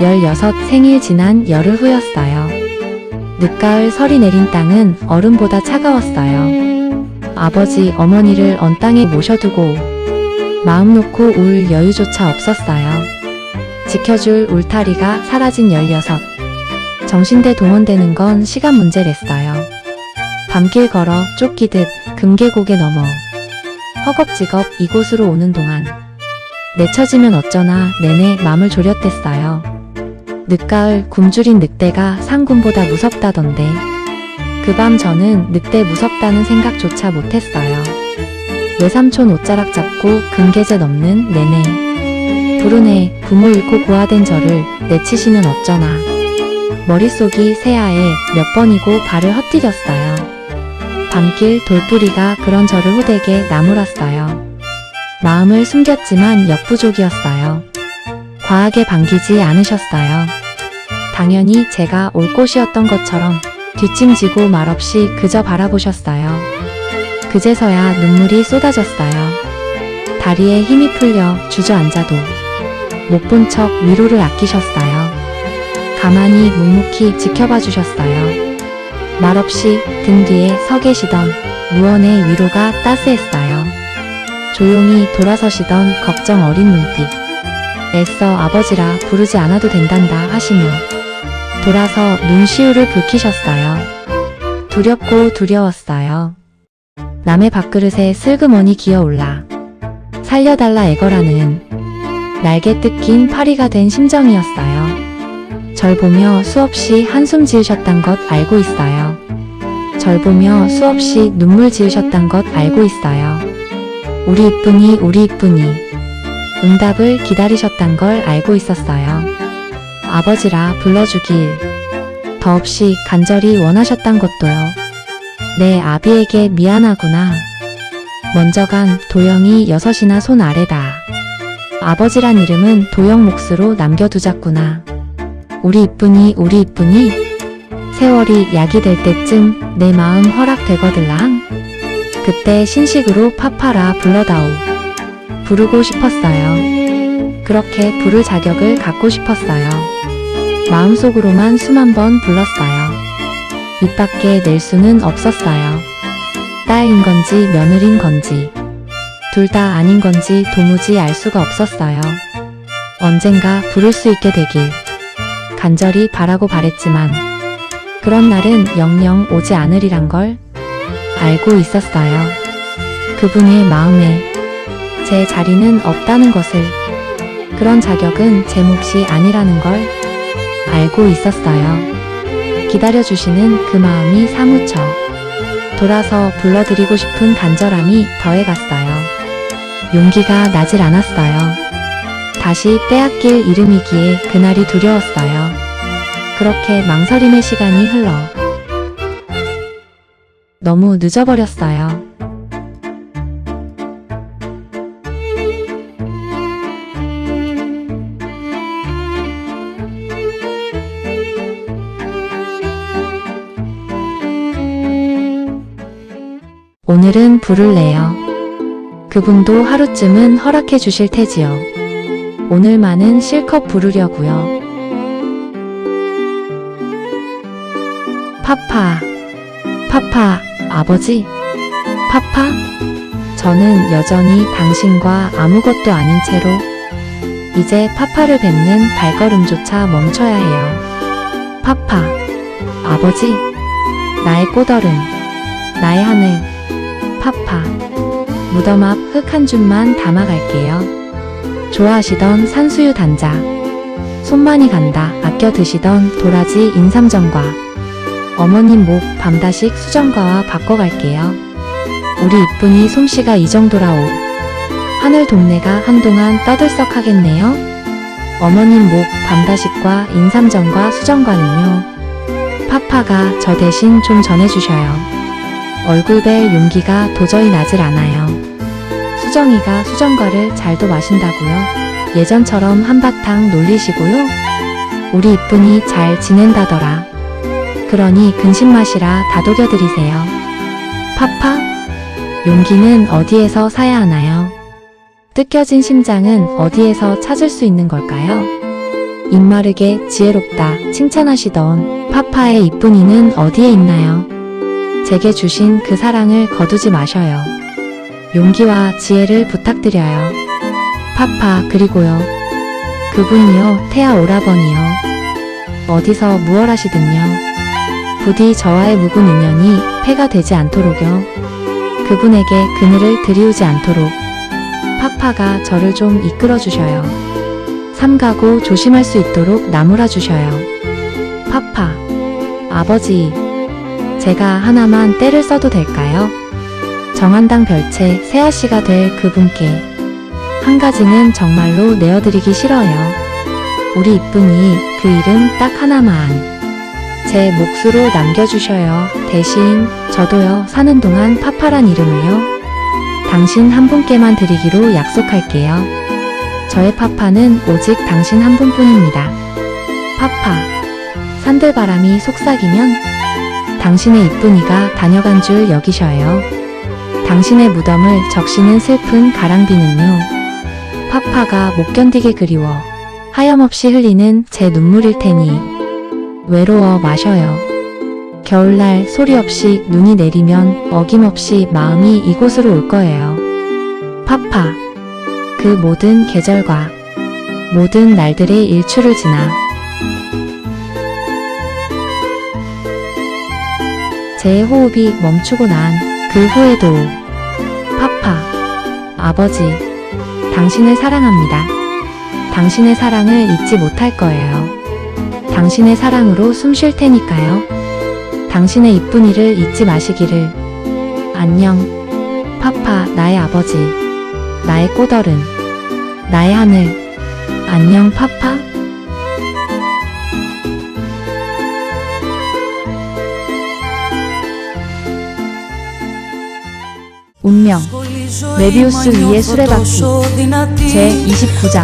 16 생일 지난 열흘 후였어요. 늦가을 설이 내린 땅은 얼음보다 차가웠어요. 아버지, 어머니를 언 땅에 모셔두고 마음 놓고 울 여유조차 없었어요. 지켜줄 울타리가 사라진 16. 정신대 동원되는 건 시간 문제랬어요. 밤길 걸어 쫓기듯 금계곡에 넘어 허겁지겁 이곳으로 오는 동안 내쳐지면 어쩌나 내내 맘을 졸였댔어요. 늦가을 굶주린 늑대가 상군보다 무섭다던데 그 밤 저는 늑대 무섭다는 생각조차 못했어요. 외삼촌 옷자락 잡고 금계제 넘는 내내 불운해 부모 잃고 고아된 저를 내치시면 어쩌나 머릿속이 새하에 몇 번이고 발을 헛디뎠어요. 밤길 돌뿌리가 그런 저를 호되게 나무랐어요. 마음을 숨겼지만 역부족이었어요. 과하게 반기지 않으셨어요. 당연히 제가 올 곳이었던 것처럼 뒷짐지고 말없이 그저 바라보셨어요. 그제서야 눈물이 쏟아졌어요. 다리에 힘이 풀려 주저앉아도 못 본 척 위로를 아끼셨어요. 가만히 묵묵히 지켜봐 주셨어요. 말없이 등 뒤에 서 계시던 무언의 위로가 따스했어요. 조용히 돌아서시던 걱정 어린 눈빛. 애써 아버지라 부르지 않아도 된단다 하시며 돌아서 눈시울을 붉히셨어요. 두렵고 두려웠어요. 남의 밥그릇에 슬그머니 기어올라 살려달라 애걸하는 날개 뜯긴 파리가 된 심정이었어요. 절 보며 수없이 한숨 지으셨단 것 알고 있어요. 절 보며 수없이 눈물 지으셨단 것 알고 있어요. 우리 이쁜이 우리 이쁜이 응답을 기다리셨단 걸 알고 있었어요. 아버지라 불러주길 더없이 간절히 원하셨단 것도요. 내 아비에게 미안하구나. 먼저 간 도영이 6이나 손 아래다. 아버지란 이름은 도영 몫으로 남겨두자꾸나. 우리 이쁜이 우리 이쁜이 세월이 약이 될 때쯤 내 마음 허락되거들랑. 그때 신식으로 파파라 불러다오. 부르고 싶었어요. 그렇게 부를 자격을 갖고 싶었어요. 마음속으로만 수만 번 불렀어요. 입 밖에 낼 수는 없었어요. 딸인 건지 며느린 건지 둘 다 아닌 건지 도무지 알 수가 없었어요. 언젠가 부를 수 있게 되길 간절히 바라고 바랬지만 그런 날은 영영 오지 않으리란 걸 알고 있었어요. 그분의 마음에 제 자리는 없다는 것을, 그런 자격은 제 몫이 아니라는 걸 알고 있었어요. 기다려주시는 그 마음이 사무쳐 돌아서 불러드리고 싶은 간절함이 더해갔어요. 용기가 나질 않았어요. 다시 빼앗길 이름이기에 그날이 두려웠어요. 그렇게 망설임의 시간이 흘러 너무 늦어버렸어요. 오늘은 부를래요. 그분도 하루쯤은 허락해 주실 테지요. 오늘만은 실컷 부르려고요. 파파, 파파, 아버지? 파파? 저는 여전히 당신과 아무것도 아닌 채로 이제 파파를 뵙는 발걸음조차 멈춰야 해요. 파파, 아버지? 나의 꽃얼음, 나의 하늘, 파파. 무덤 앞 흙 한 줌만 담아갈게요. 좋아하시던 산수유 단자, 손 많이 간다 아껴 드시던 도라지 인삼전과 어머님 목 밤다식 수정과와 바꿔갈게요. 우리 이쁜이 솜씨가 이 정도라오. 하늘 동네가 한동안 떠들썩하겠네요. 어머님 목 밤다식과 인삼전과 수정과는요. 파파가 저 대신 좀 전해주셔요. 얼굴 뵐 용기가 도저히 나질 않아요. 수정이가 수정과를 잘도 마신다고요? 예전처럼 한바탕 놀리시고요? 우리 이쁜이 잘 지낸다더라. 그러니 근심마시라 다독여드리세요. 파파? 용기는 어디에서 사야 하나요? 뜯겨진 심장은 어디에서 찾을 수 있는 걸까요? 입마르게 지혜롭다 칭찬하시던 파파의 이쁜이는 어디에 있나요? 제게 주신 그 사랑을 거두지 마셔요. 용기와 지혜를 부탁드려요. 파파, 그리고요. 그분이요, 태아 오라버니요. 어디서 무얼 하시든요. 부디 저와의 묵은 인연이 폐가 되지 않도록요. 그분에게 그늘을 들이우지 않도록 파파가 저를 좀 이끌어 주셔요. 삼가고 조심할 수 있도록 나무라 주셔요. 파파, 아버지, 제가 하나만 떼를 써도 될까요? 정한당 별채 새아씨가 될 그분께 한 가지는 정말로 내어드리기 싫어요. 우리 이쁜이 그 이름 딱 하나만 제 몫으로 남겨주셔요. 대신 저도요 사는 동안 파파란 이름을요 당신 한 분께만 드리기로 약속할게요. 저의 파파는 오직 당신 한 분뿐입니다. 파파, 산들바람이 속삭이면 당신의 이쁜이가 다녀간 줄 여기셔요. 당신의 무덤을 적시는 슬픈 가랑비는요 파파가 못 견디게 그리워 하염없이 흘리는 제 눈물일 테니 외로워 마셔요. 겨울날 소리 없이 눈이 내리면 어김없이 마음이 이곳으로 올 거예요. 파파, 그 모든 계절과 모든 날들의 일출을 지나 제 호흡이 멈추고 난 그 후에도 파파, 아버지, 당신을 사랑합니다. 당신의 사랑을 잊지 못할 거예요. 당신의 사랑으로 숨 쉴 테니까요. 당신의 이쁜이를 잊지 마시기를. 안녕, 파파, 나의 아버지, 나의 꽃어른, 나의 하늘. 안녕, 파파. 운명, 메비우스 위의 수레바퀴 제29장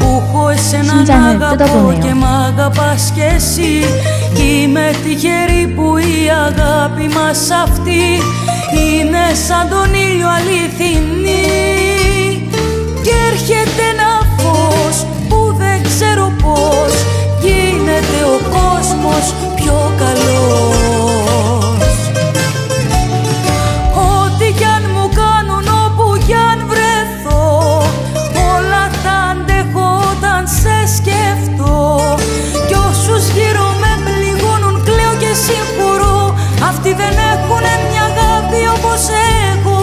심장을 뜯어보네요. Είμαι τυχερή που η αγάπη μας αυτή είναι σαν τον ήλιο αληθινή και έρχεται ένα φως που δεν ξέρω πώς γίνεται ο κόσμος πιο καλός. Ό,τι κι αν μου κάνουν, όπου κι αν βρεθώ, όλα θα αντέχω όταν σε σκεφτώ. Κι όσους γύρω με πληγώνουν, κλαίω και συγχωρώ. Αυτοί δεν έχουνε μια αγάπη όπως έχω.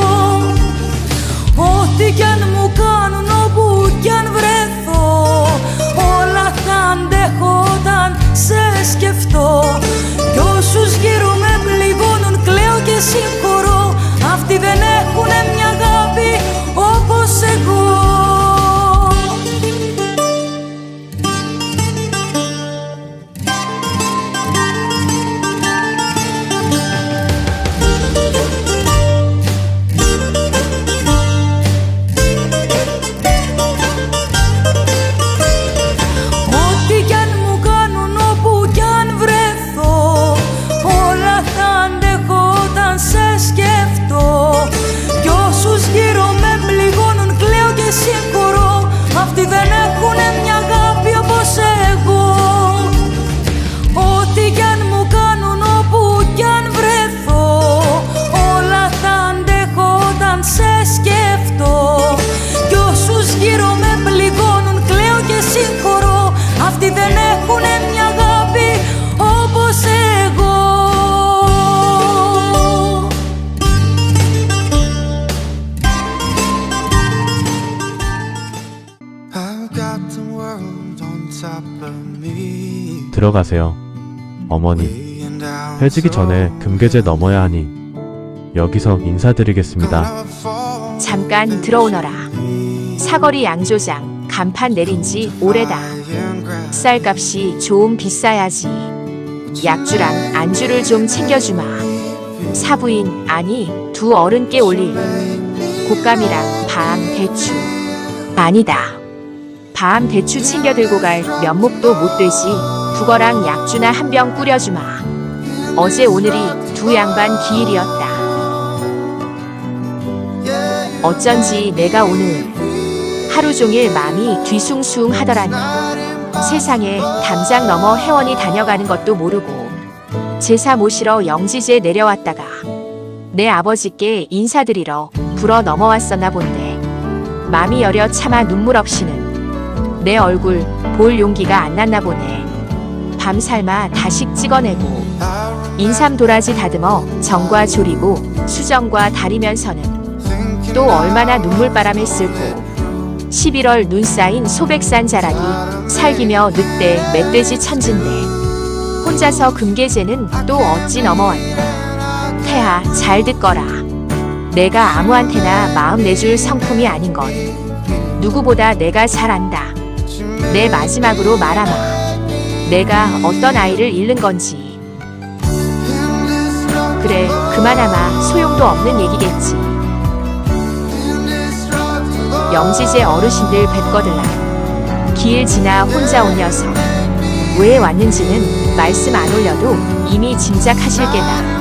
Ό,τι κι αν μου κάνουν, όπου κι αν βρεθώ, όλα θα αντέχω όταν σε σκεφτώ. Κι όσους γύρω με πληγώνουν, κλαίω και συγχωρώ. Αυτοί δεν έχουνε μια αγάπη όπως εγώ. Αυτοί δεν έχουνε μια αγάπη όπως εγώ. Ό,τι κι αν μου κάνουν, όπου κι αν βρεθώ, όλα θα αντέχω όταν σε σκεφτώ. Κι όσους γύρω με πληγώνουν, κλαίω και συγχωρώ. Αυτοί δεν έχουνε μια αγάπη όπως εγώ. 들어가세요. 어머니, 해지기 전에 금계제 넘어야 하니 여기서 인사드리겠습니다. 잠깐 들어오너라. 사거리 양조장 간판 내린 지 오래다. 쌀값이 좀 비싸야지. 약주랑 안주를 좀 챙겨주마. 사부인, 아니 두 어른께 올릴 곶감이랑 밤 대추. 아니다. 밤 대추 챙겨 들고 갈 면목도 못 되지. 북어랑 약주나 한 병 뿌려주마. 어제 오늘이 두 양반 기일이었다. 어쩐지 내가 오늘 하루 종일 마음이 뒤숭숭하더라니. 세상에 담장 넘어 혜원이 다녀가는 것도 모르고 제사 모시러 영지제 내려왔다가 내 아버지께 인사드리러 불어 넘어왔었나 본데 맘이 여려 차마 눈물 없이는 내 얼굴 볼 용기가 안 났나 보네. 밤 삶아 다식 찍어내고 인삼 도라지 다듬어 정과 조리고 수정과 다리면서는 또 얼마나 눈물바람 했을고 11월 눈 쌓인 소백산 자락이 살기며 늑대 멧돼지 천진데 혼자서 금계제는 또 어찌 넘어왔나. 태아 잘 듣거라. 내가 아무한테나 마음 내줄 성품이 아닌 건 누구보다 내가 잘 안다. 내 마지막으로 말하마. 내가 어떤 아이를 잃는 건지. 그래 그만하마 소용도 없는 얘기겠지. 영지제 어르신들 뵙거들라. 길 지나 혼자 온 녀석. 왜 왔는지는 말씀 안 올려도 이미 짐작하실 게다.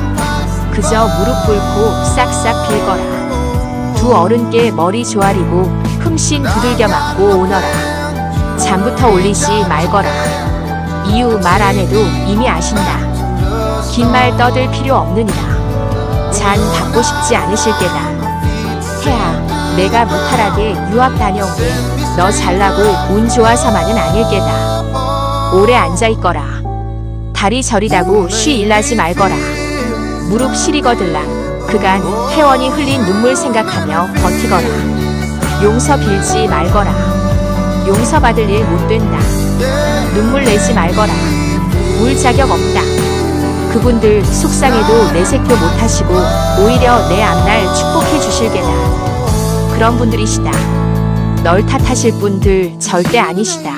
그저 무릎 꿇고 싹싹 빌거라. 두 어른께 머리 조아리고 흠씬 두들겨 맞고 오너라. 잠부터 올리지 말거라. 이유 말 안 해도 이미 아신다. 긴 말 떠들 필요 없느니라. 잔 받고 싶지 않으실 게다. 태아, 내가 무탈하게 유학 다녀온 게 너 잘나고 운 좋아서만은 아닐 게다. 오래 앉아있거라. 다리 저리다고 쉬 일나지 말거라. 무릎 시리거들랑 그간 혜원이 흘린 눈물 생각하며 버티거라. 용서 빌지 말거라. 용서받을 일 못 된다. 눈물 내지 말거라. 울 자격 없다. 그분들 속상해도 내색도 못하시고 오히려 내 앞날 축복해 주실 게다. 그런 분들이시다. 널 탓하실 분들 절대 아니시다.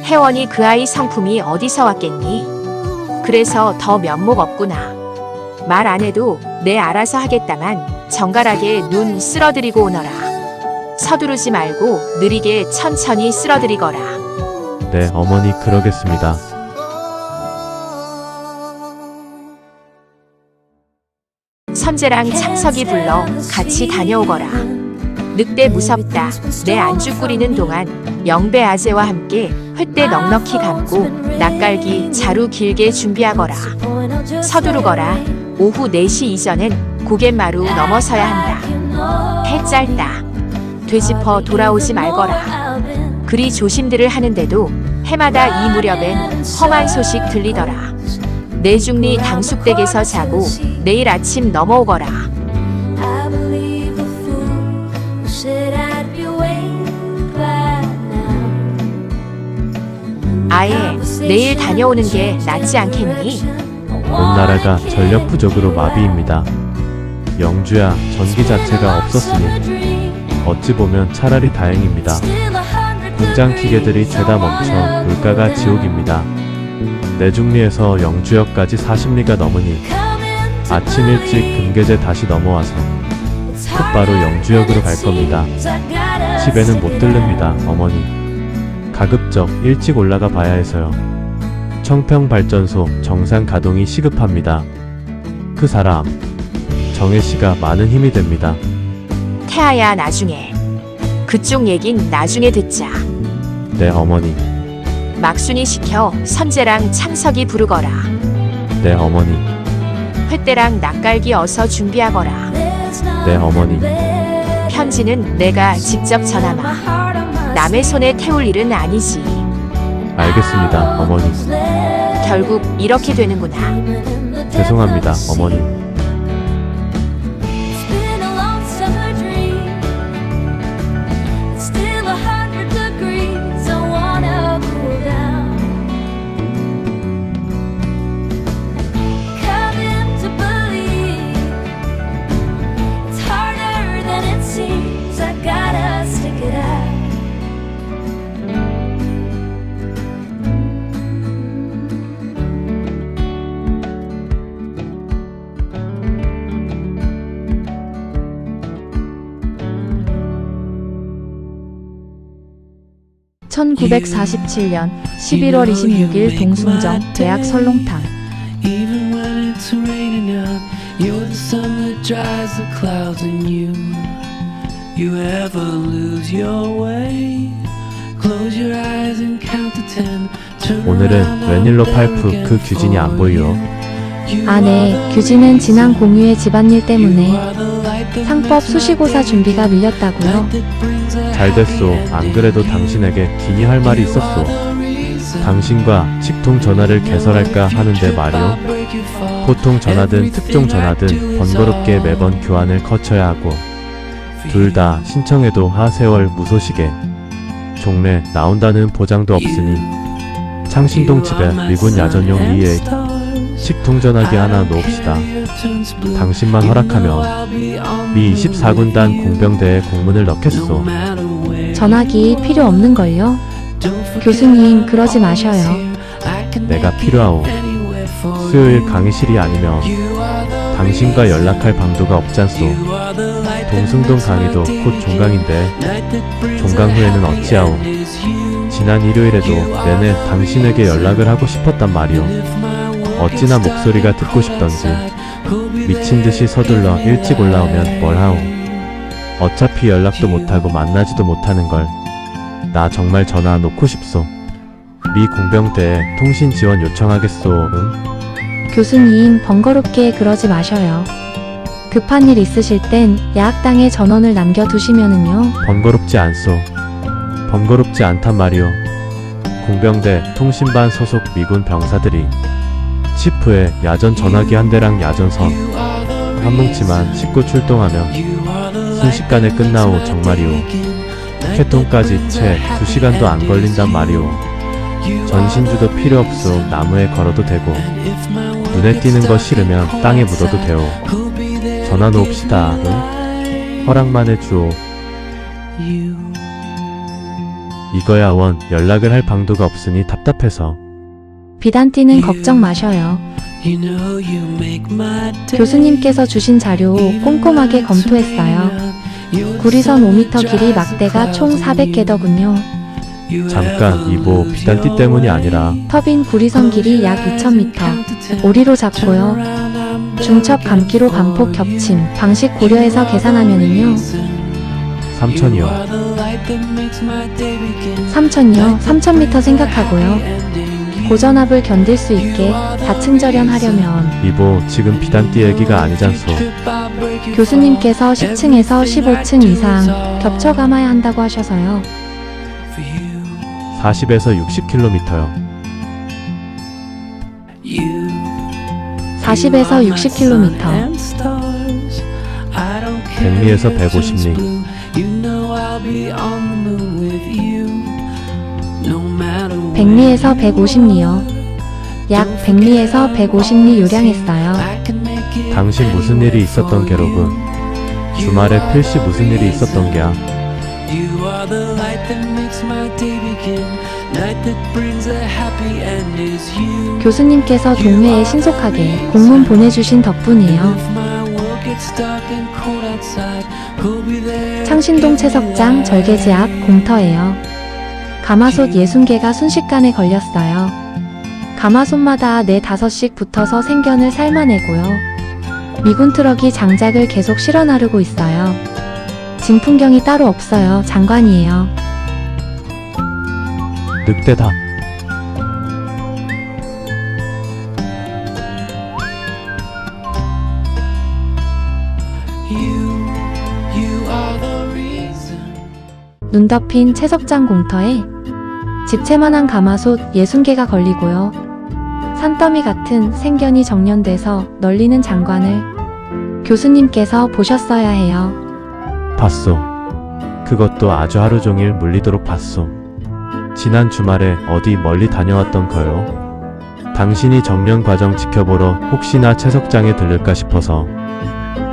혜원이 그 아이 성품이 어디서 왔겠니? 그래서 더 면목 없구나. 말 안 해도 내 알아서 하겠다만 정갈하게 눈 쓸어드리고 오너라. 서두르지 말고 느리게 천천히 쓸어드리거라. 네, 어머니 그러겠습니다. 선재랑 창석이 불러 같이 다녀오거라. 늑대 무섭다. 내 안주 끓이는 동안 영배 아재와 함께 횃대 넉넉히 감고 낯갈기 자루 길게 준비하거라. 서두르거라. 오후 4시 이전엔 고갯마루 넘어서야 한다. 해 짧다. 되짚어 돌아오지 말거라. 그리 조심들을 하는데도 해마다 이 무렵엔 험한 소식 들리더라. 내중리 당숙댁에서 자고 내일 아침 넘어오거라. 아예 내일 다녀오는 게 낫지 않겠니? 온 나라가 전력 부족으로 마비입니다. 영주야, 전기 자체가 없었으니 어찌 보면 차라리 다행입니다. 공장 기계들이 죄다 멈춰 물가가 지옥입니다. 내중리에서 영주역까지 40리가 넘으니 아침 일찍 금계제 다시 넘어와서 곧바로 영주역으로 갈 겁니다. 집에는 못 들릅니다, 어머니. 가급적 일찍 올라가 봐야 해서요. 청평발전소 정상 가동이 시급합니다. 그 사람 정혜씨가 많은 힘이 됩니다. 태아야 나중에. 그쪽 얘긴 나중에 듣자. 네, 어머니. 막순이 시켜 선재랑 창석이 부르거라. 네, 어머니. 횃대랑 낯갈기 어서 준비하거라. 네, 어머니. 편지는 내가 직접 전하마. 남의 손에 태울 일은 아니지. 알겠습니다, 어머니. 결국 이렇게 되는구나. 죄송합니다, 어머니. (1947년 11월 26일) 동숭정 대학 설롱탕. Even when it's raining out, you're the sun that dries the clouds in you. You ever lose your way? Close your eyes and count count to 10. Turn 오늘은 around, 웬일로 I'm 팔프 back 그 and 규진이 안 보이요? forth. 아, 네. 규진은 지난 공휴일 집안일 때문에 You are the light that 상법 makes my 수시고사 day 준비가 begin. 밀렸다고요. Night that brings a 잘 됐소. happy 안 그래도 ending. 당신에게 긴히 할 말이 있었소. 당신과 직통 전화를 개설할까 하는데 말이오. 보통 전화든 특종 전화든 번거롭게 매번 교환을 거쳐야 하고 둘 다 신청해도 하세월 무소식에 종래 나온다는 보장도 없으니 창신동 집에 미군 야전용 리에 직통 전화기 하나 놓읍시다. 당신만 허락하면 미 24군단 공병대에 공문을 넣겠소. 전화기 필요 없는걸요? 교수님, 그러지 마셔요. 내가 필요하오. 수요일 강의실이 아니면 당신과 연락할 방도가 없잖소. 동승동 강의도 곧 종강인데 종강 후에는 어찌하오. 지난 일요일에도 내내 당신에게 연락을 하고 싶었단 말이오. 어찌나 목소리가 듣고 싶던지 미친듯이 서둘러 일찍 올라오면 뭘 하오. 어차피 연락도 못하고 만나지도 못하는 걸 나 정말 전화 놓고 싶소. 미 공병대에 통신 지원 요청하겠소. 응? 교수님, 번거롭게 그러지 마셔요. 급한 일 있으실 땐 야학당에 전원을 남겨두시면은요. 번거롭지 않소. 번거롭지 않단 말이오. 공병대 통신반 소속 미군 병사들이 치프에 야전 전화기 한 대랑 야전선 한 뭉치만 싣고 출동하면 순식간에 끝나오. 정말이오. 개통까지 채 2시간도 안 걸린단 말이오. 전신주도 필요 없소. 나무에 걸어도 되고 눈에 띄는 거 싫으면 땅에 묻어도 돼오. 전화 놓읍시다. 응? 허락만 해주오. 이거야 원. 연락을 할 방도가 없으니 답답해서. 비단티는 걱정 마셔요. 교수님께서 주신 자료 꼼꼼하게 검토했어요. 구리선 5m 길이 막대가 총 400개더군요. 잠깐 이보 비단띠 때문이 아니라 터빈 구리선 길이 약 2000m. 오리로 잡고요. 중첩 감기로 반폭 겹침 방식 고려해서 계산하면은요. 3천이요. 3000이요. 3000m 생각하고요. 고전압을 견딜 수 있게 다층절연하려면 이보 지금 비단띠 얘기가 아니잖소. 교수님께서 10층에서 15층 이상 겹쳐 감아야 한다고 하셔서요. 40에서 60km요. 40에서 60km. 100리에서 150리. 100리에서 150리요. 약 100리에서 150리 요량했어요. 당신 무슨 일이 있었던 게로군. 주말에 필시 무슨 일이 있었던 게야. 교수님께서 동네에 신속하게 공문 보내주신 덕분이에요. 창신동 채석장 절개지 앞 공터예요. 가마솥 60개가 순식간에 걸렸어요. 가마솥마다 4-5씩 붙어서 생견을 삶아내고요. 미군 트럭이 장작을 계속 실어 나르고 있어요. 진풍경이 따로 없어요. 장관이에요. 늑대다. 눈 덮인 채석장 공터에 집채만한 가마솥 60개가 걸리고요. 산더미 같은 생견이 정련돼서 널리는 장관을 교수님께서 보셨어야 해요. 봤소. 그것도 아주 하루 종일 물리도록 봤소. 지난 주말에 어디 멀리 다녀왔던 거요? 당신이 정련 과정 지켜보러 혹시나 채석장에 들를까 싶어서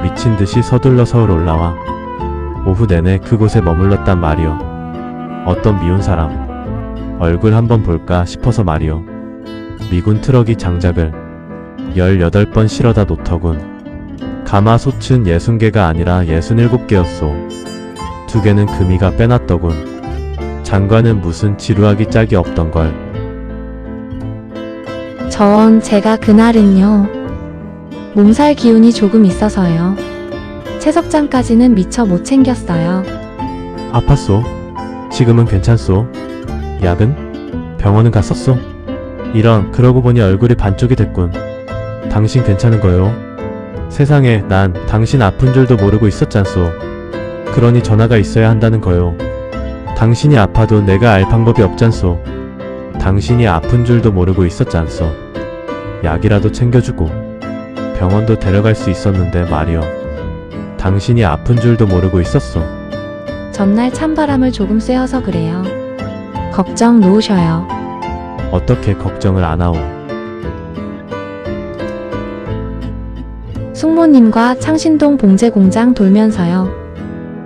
미친 듯이 서둘러 서울 올라와 오후 내내 그곳에 머물렀단 말이오. 어떤 미운 사람 얼굴 한번 볼까 싶어서 말이오. 미군 트럭이 장작을 18번 실어다 놓더군. 가마솥은 60개가 아니라 67개였소. 2개는 금이가 빼놨더군. 장관은 무슨 지루하기 짝이 없던걸. 제가 그날은요. 몸살 기운이 조금 있어서요. 채석장까지는 미처 못 챙겼어요. 아팠소? 지금은 괜찮소? 약은? 병원은 갔었어? 이런, 그러고 보니 얼굴이 반쪽이 됐군. 당신 괜찮은 거요? 세상에, 난 당신 아픈 줄도 모르고 있었잖소. 그러니 전화가 있어야 한다는 거요. 당신이 아파도 내가 알 방법이 없잖소. 당신이 아픈 줄도 모르고 있었잖소. 약이라도 챙겨주고 병원도 데려갈 수 있었는데 말이요. 당신이 아픈 줄도 모르고 있었소. 전날 찬바람을 조금 쐬어서 그래요. 걱정 놓으셔요. 어떻게 걱정을 안 하오. 숙모님과 창신동 봉제 공장 돌면서요.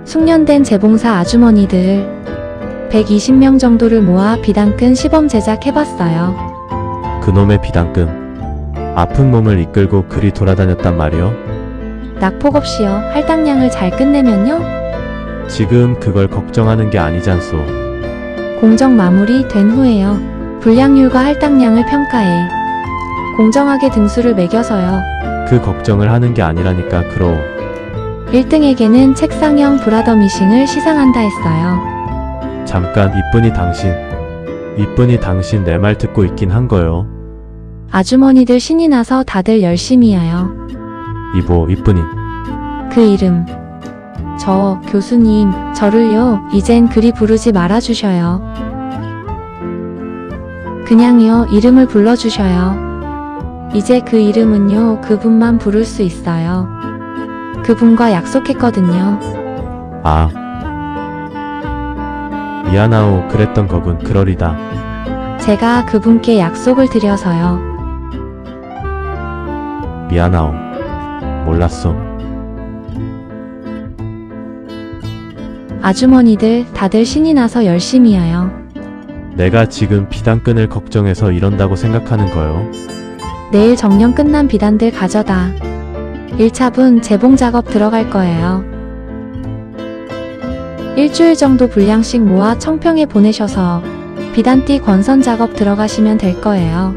숙련된 재봉사 아주머니들 120명 정도를 모아 비단끈 시범 제작해봤어요. 그놈의 비단끈. 아픈 몸을 이끌고 그리 돌아다녔단 말이요. 낙폭 없이요. 할당량을 잘 끝내면요. 지금 그걸 걱정하는 게 아니잖소. 공정 마무리 된 후에요. 분량률과 할당량을 평가해 공정하게 등수를 매겨서요. 그 걱정을 하는 게 아니라니까. 그러오. 1등에게는 책상형 브라더 미싱을 시상한다 했어요. 잠깐, 이쁜이 당신 내 말 듣고 있긴 한 거요. 아주머니들 신이 나서 다들 열심히 해요. 이보, 이쁜이. 그 이름. 저, 교수님, 저를요, 이젠 그리 부르지 말아주셔요. 그냥요, 이름을 불러주셔요. 이제 그 이름은요, 그분만 부를 수 있어요. 그분과 약속했거든요. 아. 미안하오. 그랬던 거군. 그러리다. 제가 그분께 약속을 드려서요. 미안하오. 몰랐어. 아주머니들 다들 신이 나서 열심히 해요. 내가 지금 비단끈을 걱정해서 이런다고 생각하는 거요. 내일 정년 끝난 비단들 가져다 1차분 재봉 작업 들어갈 거예요. 일주일 정도 분량씩 모아 청평에 보내셔서 비단띠 권선 작업 들어가시면 될 거예요.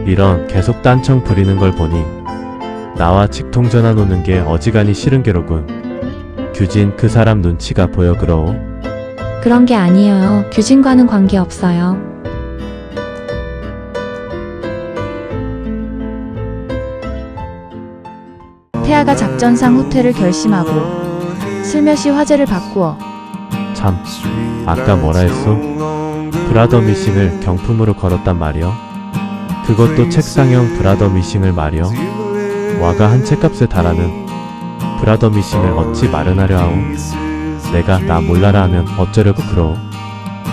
이런, 계속 딴청 부리는 걸 보니 나와 직통전화 노는 게 어지간히 싫은 게로군. 규진, 그 사람 눈치가 보여. 그러오. 그런 게 아니에요. 규진과는 관계없어요. 태아가 작전상 후퇴를 결심하고 슬며시 화제를 바꾸어 참, 아까 뭐라 했어? 브라더 미싱을 경품으로 걸었단 말이여. 그것도 책상형 브라더 미싱을 말이여. 와가 한 책값에 달하는 브라더 미싱을 어찌 마련하려 하오. 내가 나 몰라라 하면 어쩌려고 그러오.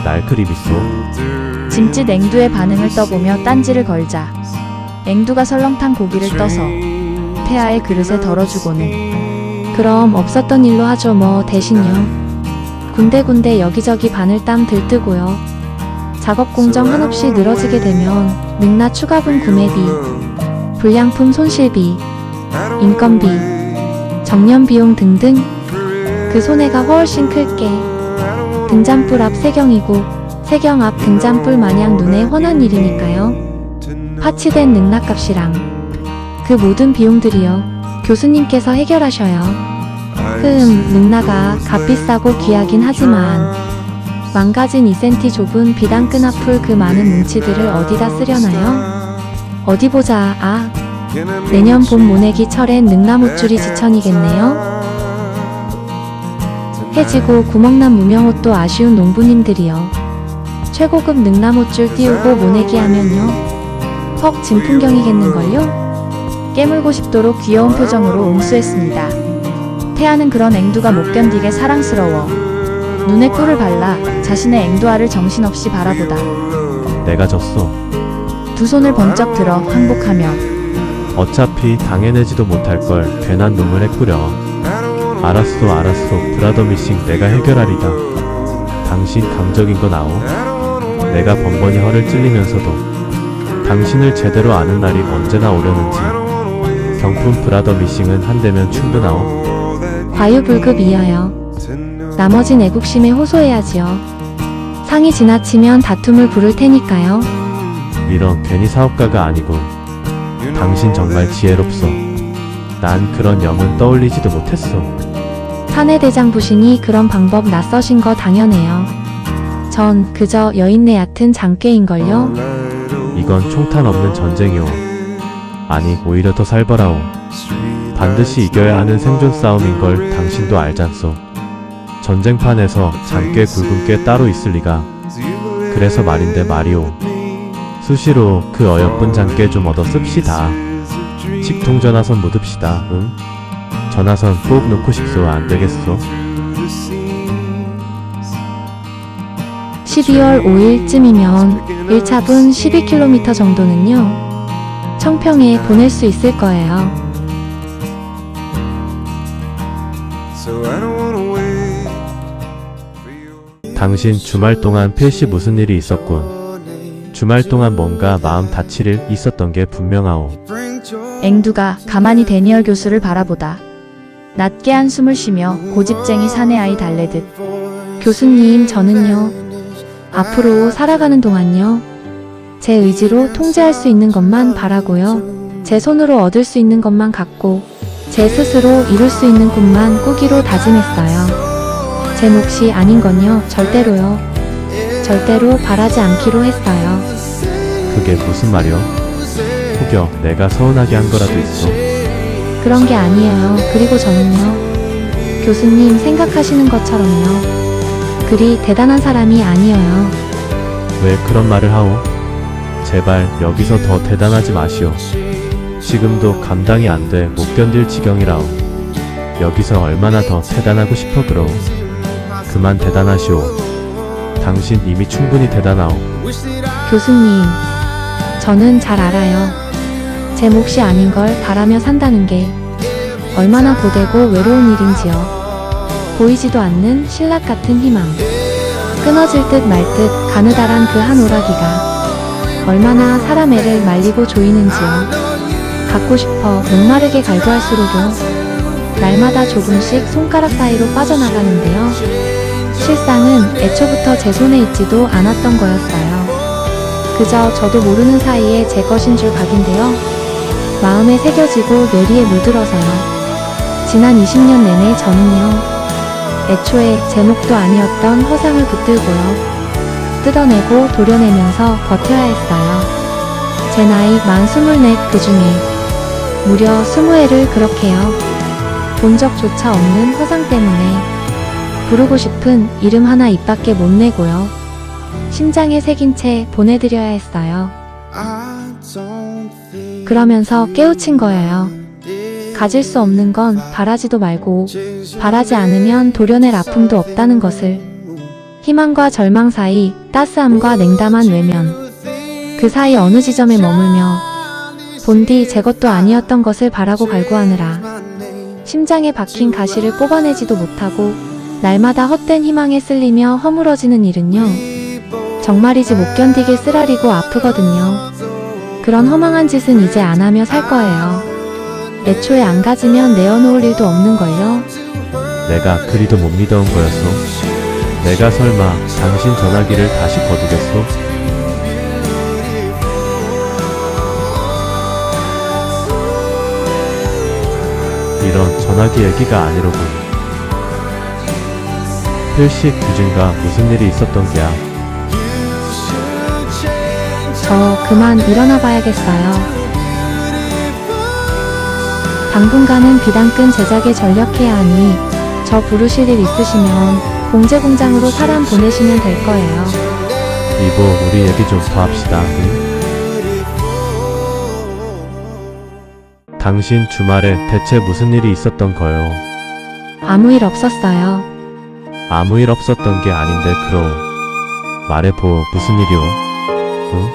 날 그리 믿소. 짐짓 앵두의 반응을 떠보며 딴지를 걸자 앵두가 설렁탕 고기를 떠서 태아의 그릇에 덜어주고는 그럼 없었던 일로 하죠 뭐. 대신요. 군데군데 여기저기 바늘땀 들뜨고요. 작업 공정 한없이 늘어지게 되면 능라 추가분 구매비, 불량품 손실비, 인건비, 정년 비용 등등 그 손해가 훨씬 클게. 등잔불 앞 세경이고 세경 앞 등잔불 마냥 눈에 훤한 일이니까요. 파치된 능락값이랑 그 모든 비용들이요. 교수님께서 해결하셔요. 능라가 값비싸고 귀하긴 하지만 망가진 2cm 좁은 비단끈 앞을 그 많은 뭉치들을 어디다 쓰려나요? 어디 보자. 아, 내년 봄 모내기 철엔 능라못줄이 지천이겠네요. 해지고 구멍난 무명옷도 아쉬운 농부님들이요. 최고급 능라못줄 띄우고 모내기 하면요. 헉, 진풍경이겠는걸요? 깨물고 싶도록 귀여운 표정으로 옹수했습니다. 태아는 그런 앵두가 못 견디게 사랑스러워 눈에 꿀을 발라 자신의 앵두알을 정신없이 바라보다 내가 졌어. 두 손을 번쩍 들어 항복하며 어차피 당해내지도 못할 걸 괜한 놈을 했구려. 알았소. 브라더 미싱 내가 해결하리다. 당신 강적인 건 아오. 내가 번번이 허를 찔리면서도 당신을 제대로 아는 날이 언제나 오려는지. 경품 브라더 미싱은 한 대면 충분하오. 과유불급이어요. 나머진 애국심에 호소해야지요. 상이 지나치면 다툼을 부를 테니까요. 이런, 괜히 사업가가 아니고. 당신 정말 지혜롭소. 난 그런 영은 떠올리지도 못했어. 사내대장 부신이 그런 방법 낯서신 거 당연해요. 전 그저 여인네 얕은 장꾀인걸요. 이건 총탄 없는 전쟁이오. 아니, 오히려 더 살벌하오. 반드시 이겨야 하는 생존 싸움인 걸 당신도 알잖소. 전쟁판에서 장꽤 굵은 게 따로 있을 리가. 그래서 말인데 말이오. 수시로 그 어여쁜 장꽤 좀 얻어 씁시다. 식통 전화선 못 읍시다. 응? 전화선 꼭 놓고 싶소. 안 되겠소? 12월 5일쯤이면 1차분 12km 정도는요. 청평에 보낼 수 있을 거예요. 당신 주말 동안 필시 무슨 일이 있었군. 주말 동안 뭔가 마음 다칠 일 있었던 게 분명하오. 앵두가 가만히 데니얼 교수를 바라보다 낮게 한숨을 쉬며 고집쟁이 사내아이 달래듯 교수님, 저는요. 앞으로 살아가는 동안요. 제 의지로 통제할 수 있는 것만 바라고요. 제 손으로 얻을 수 있는 것만 갖고 제 스스로 이룰 수 있는 꿈만 꾸기로 다짐했어요. 제 몫이 아닌 건요. 절대로요. 절대로 바라지 않기로 했어요. 그게 무슨 말이오? 혹여 내가 서운하게 한 거라도 있어? 그런 게 아니에요. 그리고 저는요. 교수님 생각하시는 것처럼요. 그리 대단한 사람이 아니에요. 왜 그런 말을 하오? 제발 여기서 더 대단하지 마시오. 지금도 감당이 안 돼 못 견딜 지경이라오. 여기서 얼마나 더 대단하고 싶어 그러. 그만 대단하시오. 당신 이미 충분히 대단하오. 교수님, 저는 잘 알아요. 제 몫이 아닌 걸 바라며 산다는 게 얼마나 고되고 외로운 일인지요. 보이지도 않는 신락 같은 희망. 끊어질 듯 말 듯 가느다란 그 한 오라기가 얼마나 사람 애를 말리고 조이는지요. 갖고 싶어 목마르게 갈구할수록요. 날마다 조금씩 손가락 사이로 빠져나가는데요. 실상은 애초부터 제 손에 있지도 않았던 거였어요. 그저 저도 모르는 사이에 제 것인 줄 각인데요. 마음에 새겨지고 뇌리에 물들어서요. 지난 20년 내내 저는요. 애초에 제 몫도 아니었던 허상을 붙들고요. 뜯어내고 도려내면서 버텨야 했어요. 제 나이 만 24 그 중에 무려 20회를 그렇게요. 본 적조차 없는 허상 때문에 부르고 싶은 이름 하나 입 밖에 못 내고요. 심장에 새긴 채 보내드려야 했어요. 그러면서 깨우친 거예요. 가질 수 없는 건 바라지도 말고 바라지 않으면 도려낼 아픔도 없다는 것을. 희망과 절망 사이 따스함과 냉담한 외면. 그 사이 어느 지점에 머물며 본디 제 것도 아니었던 것을 바라고 갈구하느라 심장에 박힌 가시를 뽑아내지도 못하고 날마다 헛된 희망에 쓸리며 허물어지는 일은요. 정말이지 못 견디게 쓰라리고 아프거든요. 그런 허망한 짓은 이제 안 하며 살 거예요. 애초에 안 가지면 내어놓을 일도 없는걸요. 내가 그리도 못 믿어온 거였어? 내가 설마 당신 전화기를 다시 거두겠소? 이런 전화기 얘기가 아니로군. 필시 규진과 무슨 일이 있었던 게야? 저 그만 일어나 봐야겠어요. 당분간은 비단끈 제작에 전력해야 하니 저 부르실 일 있으시면 공제공장으로 사람 보내시면 될 거예요. 이보, 우리 얘기 좀 더 합시다. 응? 당신 주말에 대체 무슨 일이 있었던 거요? 아무 일 없었어요. 아무 일 없었던 게 아닌데 그러. 말해보, 무슨 일이오? 응?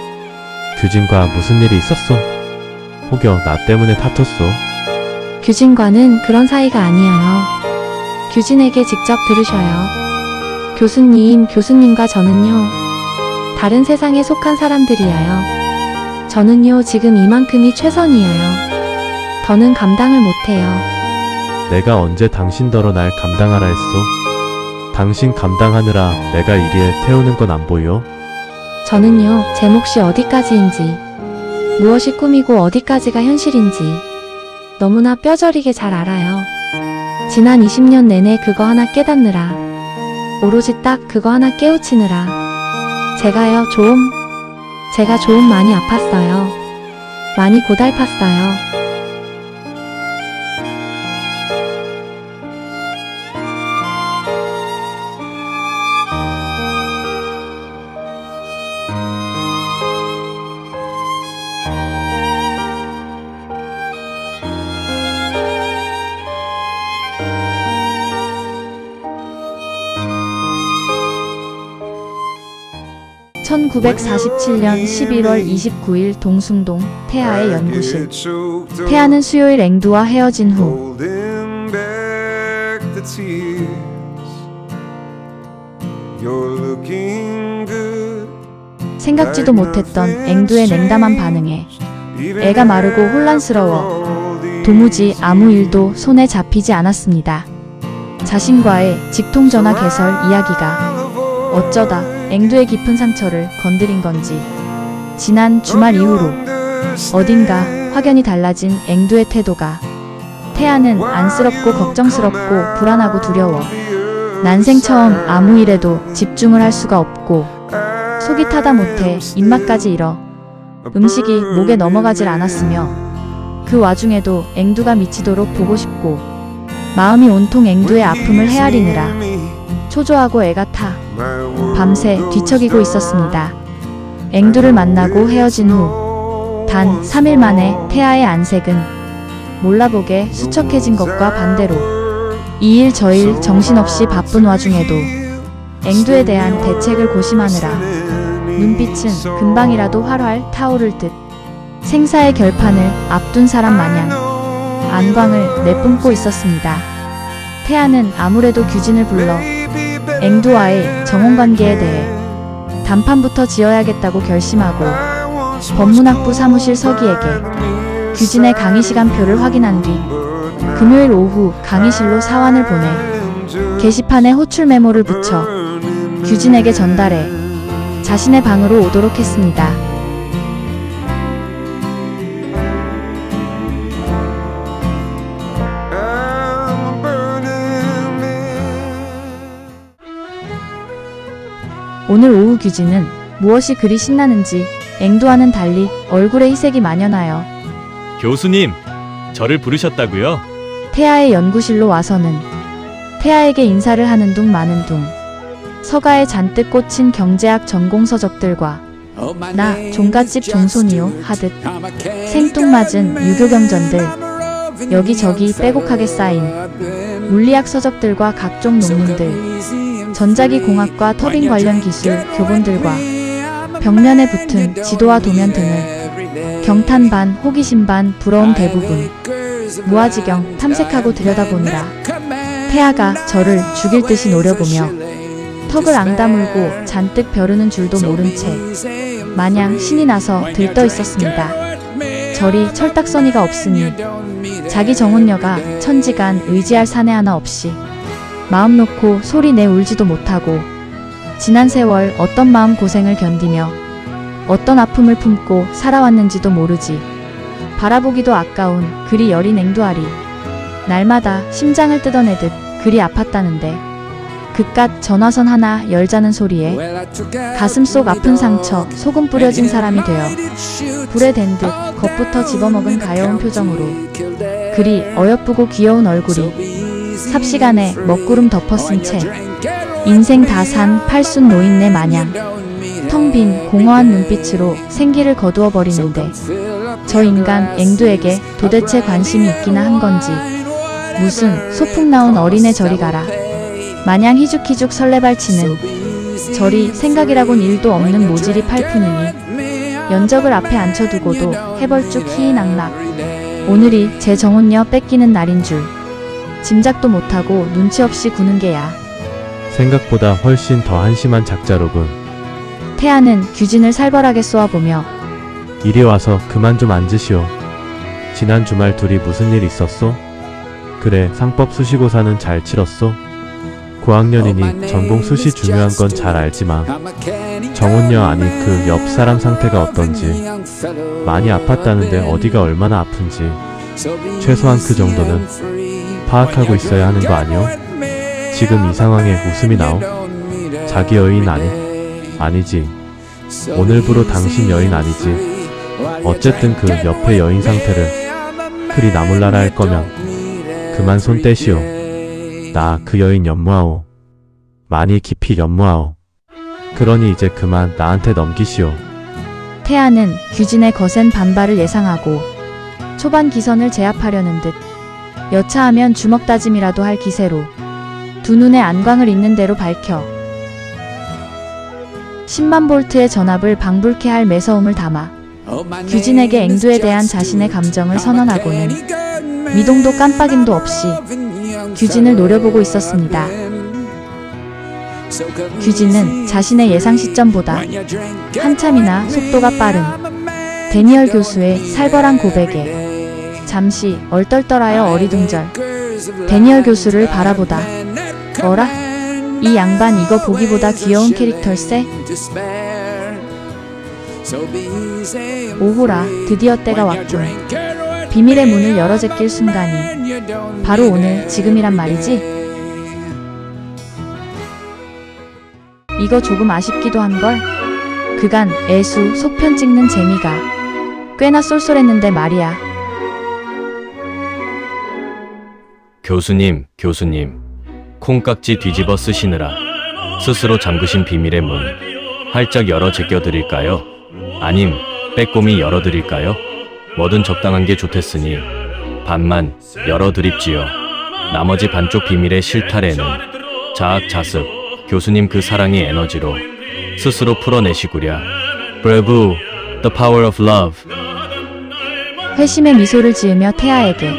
규진과 무슨 일이 있었어? 혹여 나 때문에 다퉜어? 규진과는 그런 사이가 아니에요. 규진에게 직접 들으셔요. 교수님과 저는요. 다른 세상에 속한 사람들이에요. 저는요 지금 이만큼이 최선이에요. 더는 감당을 못해요. 내가 언제 당신더러 날 감당하라 했어? 당신 감당하느라 내가 이리에 태우는 건 안 보여? 저는요 제 몫이 어디까지인지 무엇이 꿈이고 어디까지가 현실인지 너무나 뼈저리게 잘 알아요. 지난 20년 내내 그거 하나 깨닫느라 오로지 딱 그거 하나 깨우치느라 제가 좀 많이 아팠어요. 많이 고달팠어요. (1947년 11월 29일) 동숭동 태아의 연구실. 태아는 수요일 앵두와 헤어진 후 생각지도 못했던 앵두의 냉담한 반응에 애가 마르고 혼란스러워 도무지 아무 일도 손에 잡히지 않았습니다. 자신과의 직통전화 개설 이야기가 어쩌다 앵두의 깊은 상처를 건드린 건지 지난 주말 이후로 어딘가 확연히 달라진 앵두의 태도가 태아는 안쓰럽고 걱정스럽고 불안하고 두려워 난생 처음 아무 일에도 집중을 할 수가 없고 속이 타다 못해 입맛까지 잃어 음식이 목에 넘어가질 않았으며 그 와중에도 앵두가 미치도록 보고 싶고 마음이 온통 앵두의 아픔을 헤아리느라 초조하고 애가 타 밤새 뒤척이고 있었습니다. 앵두를 만나고 헤어진 후 단 3일 만에 태아의 안색은 몰라보게 수척해진 것과 반대로 이일 저일 정신없이 바쁜 와중에도 앵두에 대한 대책을 고심하느라 눈빛은 금방이라도 활활 타오를 듯 생사의 결판을 앞둔 사람 마냥 안광을 내뿜고 있었습니다. 태아는 아무래도 규진을 불러 앵두와의 정혼관계에 대해 단판부터 지어야겠다고 결심하고 법문학부 사무실 서기에게 규진의 강의 시간표를 확인한 뒤 금요일 오후 강의실로 사환을 보내 게시판에 호출 메모를 붙여 규진에게 전달해 자신의 방으로 오도록 했습니다. 오늘 오후 규진은 무엇이 그리 신나는지 앵두와는 달리 얼굴에 희색이 만연하여 교수님, 저를 부르셨다고요? 태아의 연구실로 와서는 태아에게 인사를 하는 둥 마는 둥 서가에 잔뜩 꽂힌 경제학 전공 서적들과 나 종갓집 종손이요 하듯 생뚱맞은 유교경전들 여기저기 빼곡하게 쌓인 물리학 서적들과 각종 논문들 전자기 공학과 터빈 관련 기술 교본들과 벽면에 붙은 지도와 도면 등을 경탄 반 호기심 반 부러움 대부분 무아지경 탐색하고 들여다보느라 태아가 저를 죽일 듯이 노려보며 턱을 앙다물고 잔뜩 벼르는 줄도 모른 채 마냥 신이 나서 들떠 있었습니다. 저리 철딱서니가 없으니 자기 정혼녀가 천지간 의지할 사내 하나 없이 마음 놓고 소리 내 울지도 못하고 지난 세월 어떤 마음 고생을 견디며 어떤 아픔을 품고 살아왔는지도 모르지 바라보기도 아까운 그리 여린 앵두아리 날마다 심장을 뜯어내듯 그리 아팠다는데 그깟 전화선 하나 열자는 소리에 가슴속 아픈 상처 소금 뿌려진 사람이 되어 불에 댄 듯 겁부터 집어먹은 가여운 표정으로 그리 어여쁘고 귀여운 얼굴이 삽시간에 먹구름 덮어쓴 채 인생 다 산 팔순 노인네 마냥 텅 빈 공허한 눈빛으로 생기를 거두어 버리는데 저 인간 앵두에게 도대체 관심이 있기나 한 건지 무슨 소풍 나온 어린애 저리 가라 마냥 희죽희죽 설레발치는 저리 생각이라곤 일도 없는 모질이 팔푼이니 연적을 앞에 앉혀두고도 해벌쭉 희희낙낙 오늘이 제 정혼녀 뺏기는 날인 줄 짐작도 못하고 눈치 없이 구는 게야. 생각보다 훨씬 더 한심한 작자로군. 태아는 규진을 살벌하게 쏘아보며 이리 와서 그만 좀 앉으시오. 지난 주말 둘이 무슨 일 있었소? 그래, 상법 수시고사는 잘 치렀소? 고학년이니 전공 수시 중요한 건 잘 알지만 정혼녀 아니 그 옆 사람 상태가 어떤지 많이 아팠다는데 어디가 얼마나 아픈지 최소한 그 정도는 파악하고 있어야 하는 거 아니오? 지금 이 상황에 웃음이 나오? 자기 여인 아니? 아니지. 오늘부로 당신 여인 아니지. 어쨌든 그 옆에 여인 상태를 그리 나몰라라 할 거면 그만 손 떼시오. 나 그 여인 연모하오. 많이 깊이 연모하오. 그러니 이제 그만 나한테 넘기시오. 태아는 규진의 거센 반발을 예상하고 초반 기선을 제압하려는 듯 여차하면 주먹 다짐이라도 할 기세로 두 눈에 안광을 있는 대로 밝혀 10만 볼트의 전압을 방불케 할 매서움을 담아 규진에게 앵두에 대한 자신의 감정을 선언하고는 미동도 깜빡임도 없이 규진을 노려보고 있었습니다. 규진은 자신의 예상 시점보다 한참이나 속도가 빠른 데니얼 교수의 살벌한 고백에 잠시 얼떨떨하여 어리둥절 데니얼 교수를 바라보다 어라? 이 양반 이거 보기보다 귀여운 캐릭터일세? 오호라, 드디어 때가 왔군. 비밀의 문을 열어 제낄 순간이 바로 오늘 지금이란 말이지? 이거 조금 아쉽기도 한걸. 그간 애수 속편 찍는 재미가 꽤나 쏠쏠했는데 말이야. 교수님, 콩깍지 뒤집어 쓰시느라 스스로 잠그신 비밀의 문 활짝 열어 제껴드릴까요? 아님 빼꼼히 열어드릴까요? 뭐든 적당한 게 좋댔으니 반만 열어드립지요. 나머지 반쪽 비밀의 실타래는 자학자습 교수님 그 사랑의 에너지로 스스로 풀어내시구랴. Bravo, the power of love. 회심의 미소를 지으며 태아에게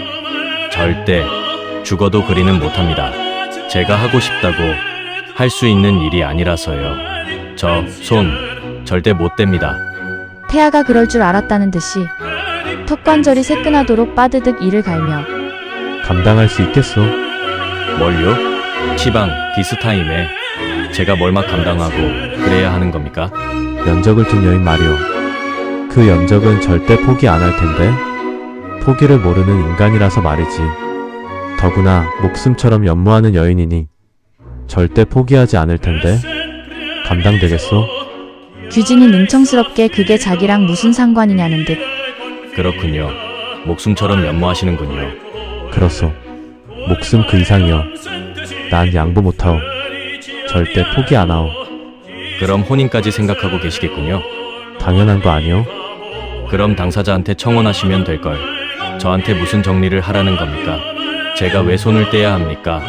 절대 죽어도 그리는 못합니다. 제가 하고 싶다고 할 수 있는 일이 아니라서요. 저 손 절대 못 댑니다. 태아가 그럴 줄 알았다는 듯이 턱관절이 새끈하도록 빠드득 이를 갈며 감당할 수 있겠소? 뭘요? 시방 디스타임에 제가 뭘 막 감당하고 그래야 하는 겁니까? 연적을 둔 여인 말이오. 그 연적은 절대 포기 안 할 텐데. 포기를 모르는 인간이라서 말이지. 더구나 목숨처럼 연모하는 여인이니 절대 포기하지 않을 텐데. 감당되겠소? 규진이 능청스럽게 그게 자기랑 무슨 상관이냐는 듯 그렇군요. 목숨처럼 연모하시는군요. 그렇소. 목숨 그 이상이요. 난 양보 못하오. 절대 포기 안 하오. 그럼 혼인까지 생각하고 계시겠군요. 당연한 거 아니오? 그럼 당사자한테 청혼하시면 될걸. 저한테 무슨 정리를 하라는 겁니까? 제가 왜 손을 떼야 합니까?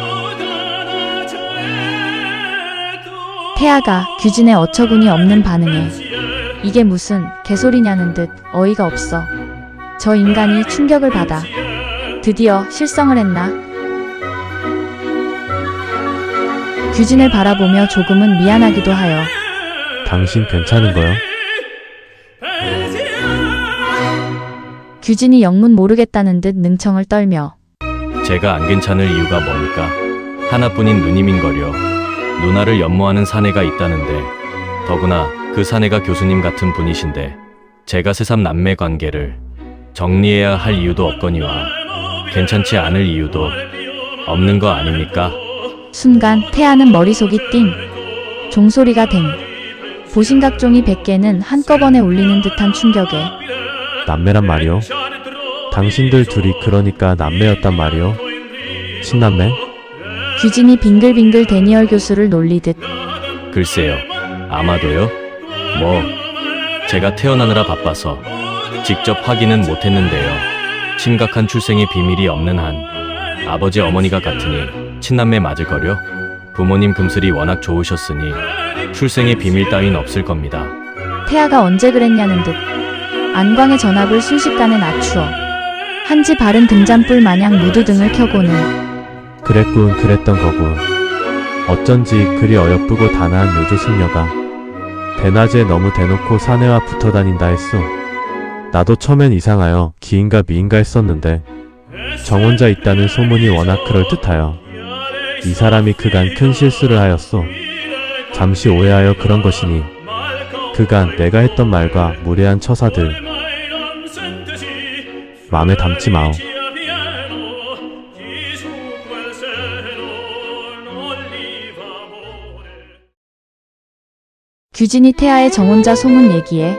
태아가 규진의 어처구니 없는 반응에 이게 무슨 개소리냐는 듯 어이가 없어 저 인간이 충격을 받아 드디어 실성을 했나? 규진을 바라보며 조금은 미안하기도 하여 당신 괜찮은 거요? 규진이 영문 모르겠다는 듯 능청을 떨며 제가 안 괜찮을 이유가 뭡니까? 하나뿐인 누님인걸요. 누나를 연모하는 사내가 있다는데 더구나 그 사내가 교수님 같은 분이신데 제가 새삼 남매 관계를 정리해야 할 이유도 없거니와 괜찮지 않을 이유도 없는 거 아닙니까? 순간 태아는 머리속이 띵 종소리가 댕 보신각종이 100개는 한꺼번에 울리는 듯한 충격에 남매란 말이오? 당신들 둘이 그러니까 남매였단 말이오? 친남매? 규진이 빙글빙글 데니얼 교수를 놀리듯 글쎄요. 아마도요. 뭐 제가 태어나느라 바빠서 직접 확인은 못했는데요. 심각한 출생의 비밀이 없는 한 아버지 어머니가 같으니 친남매 맞을걸요. 부모님 금슬이 워낙 좋으셨으니 출생의 비밀 따윈 없을 겁니다. 태아가 언제 그랬냐는 듯 안광의 전압을 순식간에 낮추어 한지 바른 등잔불 마냥 무드등을 켜고는 그랬군 그랬던 거군. 어쩐지 그리 어여쁘고 단아한 요조 승려가 대낮에 너무 대놓고 사내와 붙어 다닌다 했소. 나도 처음엔 이상하여 기인가 미인가 했었는데 정혼자 있다는 소문이 워낙 그럴듯하여 이 사람이 그간 큰 실수를 하였소. 잠시 오해하여 그런 것이니 그간 내가 했던 말과 무례한 처사들 마음에 담지 마오. 규진이 태아의 정혼자 소문 얘기에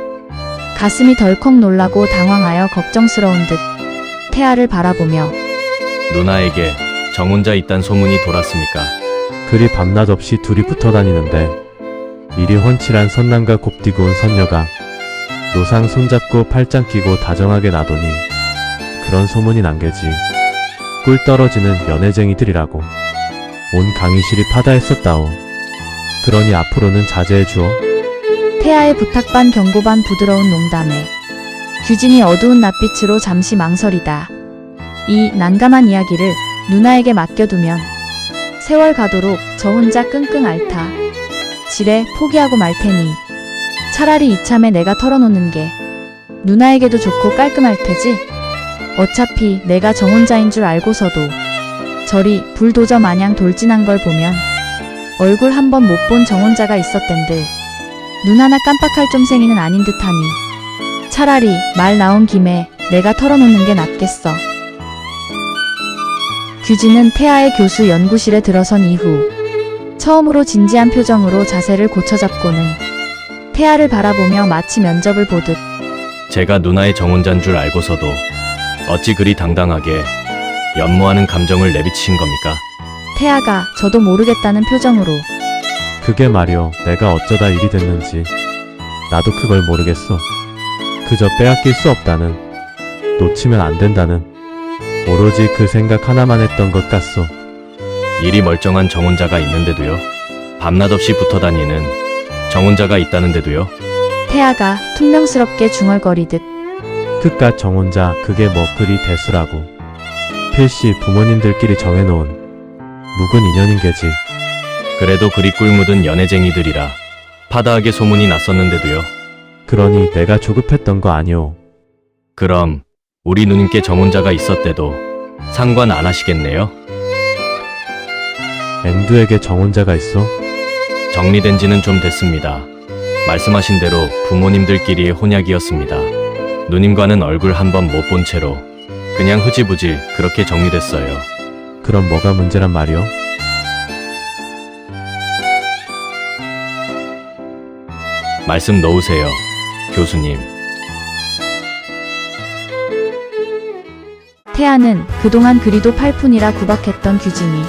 가슴이 덜컥 놀라고 당황하여 걱정스러운 듯 태아를 바라보며 누나에게 정혼자 있단 소문이 돌았습니까? 그리 밤낮 없이 둘이 붙어 다니는데 이리 훤칠한 선남과 곱디고 온 선녀가 노상 손잡고 팔짱 끼고 다정하게 나더니 그런 소문이 난게지. 꿀 떨어지는 연애쟁이들이라고 온 강의실이 파다했었다오. 그러니 앞으로는 자제해 주어. 태아의 부탁 반 경고 반 부드러운 농담에 규진이 어두운 낯빛으로 잠시 망설이다. 이 난감한 이야기를 누나에게 맡겨두면 세월 가도록 저 혼자 끙끙 앓다. 지레 포기하고 말 테니 차라리 이참에 내가 털어놓는 게 누나에게도 좋고 깔끔할 테지. 어차피 내가 정혼자인 줄 알고서도 저리 불도저 마냥 돌진한 걸 보면 얼굴 한 번 못 본 정혼자가 있었댄들 눈 하나 깜빡할 쫌생이는 아닌 듯하니 차라리 말 나온 김에 내가 털어놓는 게 낫겠어. 규진은 태아의 교수 연구실에 들어선 이후 처음으로 진지한 표정으로 자세를 고쳐잡고는 태아를 바라보며 마치 면접을 보듯 제가 누나의 정혼자인 줄 알고서도 어찌 그리 당당하게 연모하는 감정을 내비치신 겁니까? 태아가 저도 모르겠다는 표정으로 그게 말이여, 내가 어쩌다 일이 됐는지 나도 그걸 모르겠어. 그저 빼앗길 수 없다는, 놓치면 안 된다는 오로지 그 생각 하나만 했던 것 같소. 일이 멀쩡한 정혼자가 있는데도요. 밤낮 없이 붙어 다니는 정혼자가 있다는데도요. 태아가 퉁명스럽게 중얼거리듯 그깟 정혼자 그게 뭐 그리 대수라고. 필시 부모님들끼리 정해놓은 묵은 인연인 게지. 그래도 그리 꿀묻은 연애쟁이들이라 파다하게 소문이 났었는데도요. 그러니 내가 조급했던 거 아니오. 그럼 우리 누님께 정혼자가 있었대도 상관 안 하시겠네요? 앵두에게 정혼자가 있어? 정리된 지는 좀 됐습니다. 말씀하신 대로 부모님들끼리의 혼약이었습니다. 누님과는 얼굴 한 번 못 본 채로 그냥 흐지부지 그렇게 정리됐어요. 그럼 뭐가 문제란 말이오? 말씀 놓으세요, 교수님. 태아는 그동안 그리도 팔푼이라 구박했던 규진이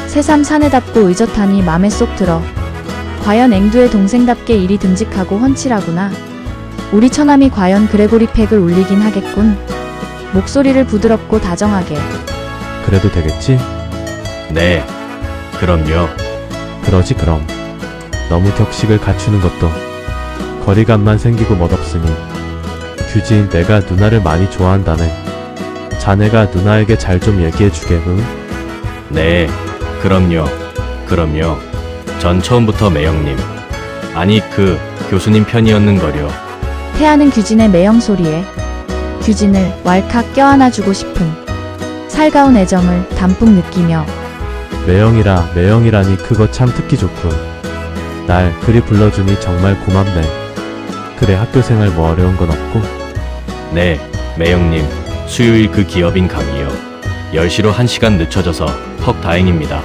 새삼 사내답고 의젓하니 맘에 쏙 들어 과연 앵두의 동생답게 일이 듬직하고 훤칠하구나. 우리 처남이 과연 그레고리 팩을 울리긴 하겠군. 목소리를 부드럽고 다정하게 그래도 되겠지? 네, 그럼요. 그러지 그럼. 너무 격식을 갖추는 것도 거리감만 생기고 멋없으니. 규진, 내가 누나를 많이 좋아한다네. 자네가 누나에게 잘 좀 얘기해주게, 응? 네, 그럼요. 그럼요. 전 처음부터 매형님, 아니 그 교수님 편이었는걸요. 태아는 규진의 매형 소리에 규진을 왈칵 껴안아주고 싶은 살가운 애정을 담뿍 느끼며 매형이라니 그거 참 듣기 좋군. 날 그리 불러주니 정말 고맙네. 그래, 학교생활 뭐 어려운 건 없고? 네, 매형님, 수요일 그 기업인 강의요. 10시로 1시간 늦춰져서 턱 다행입니다.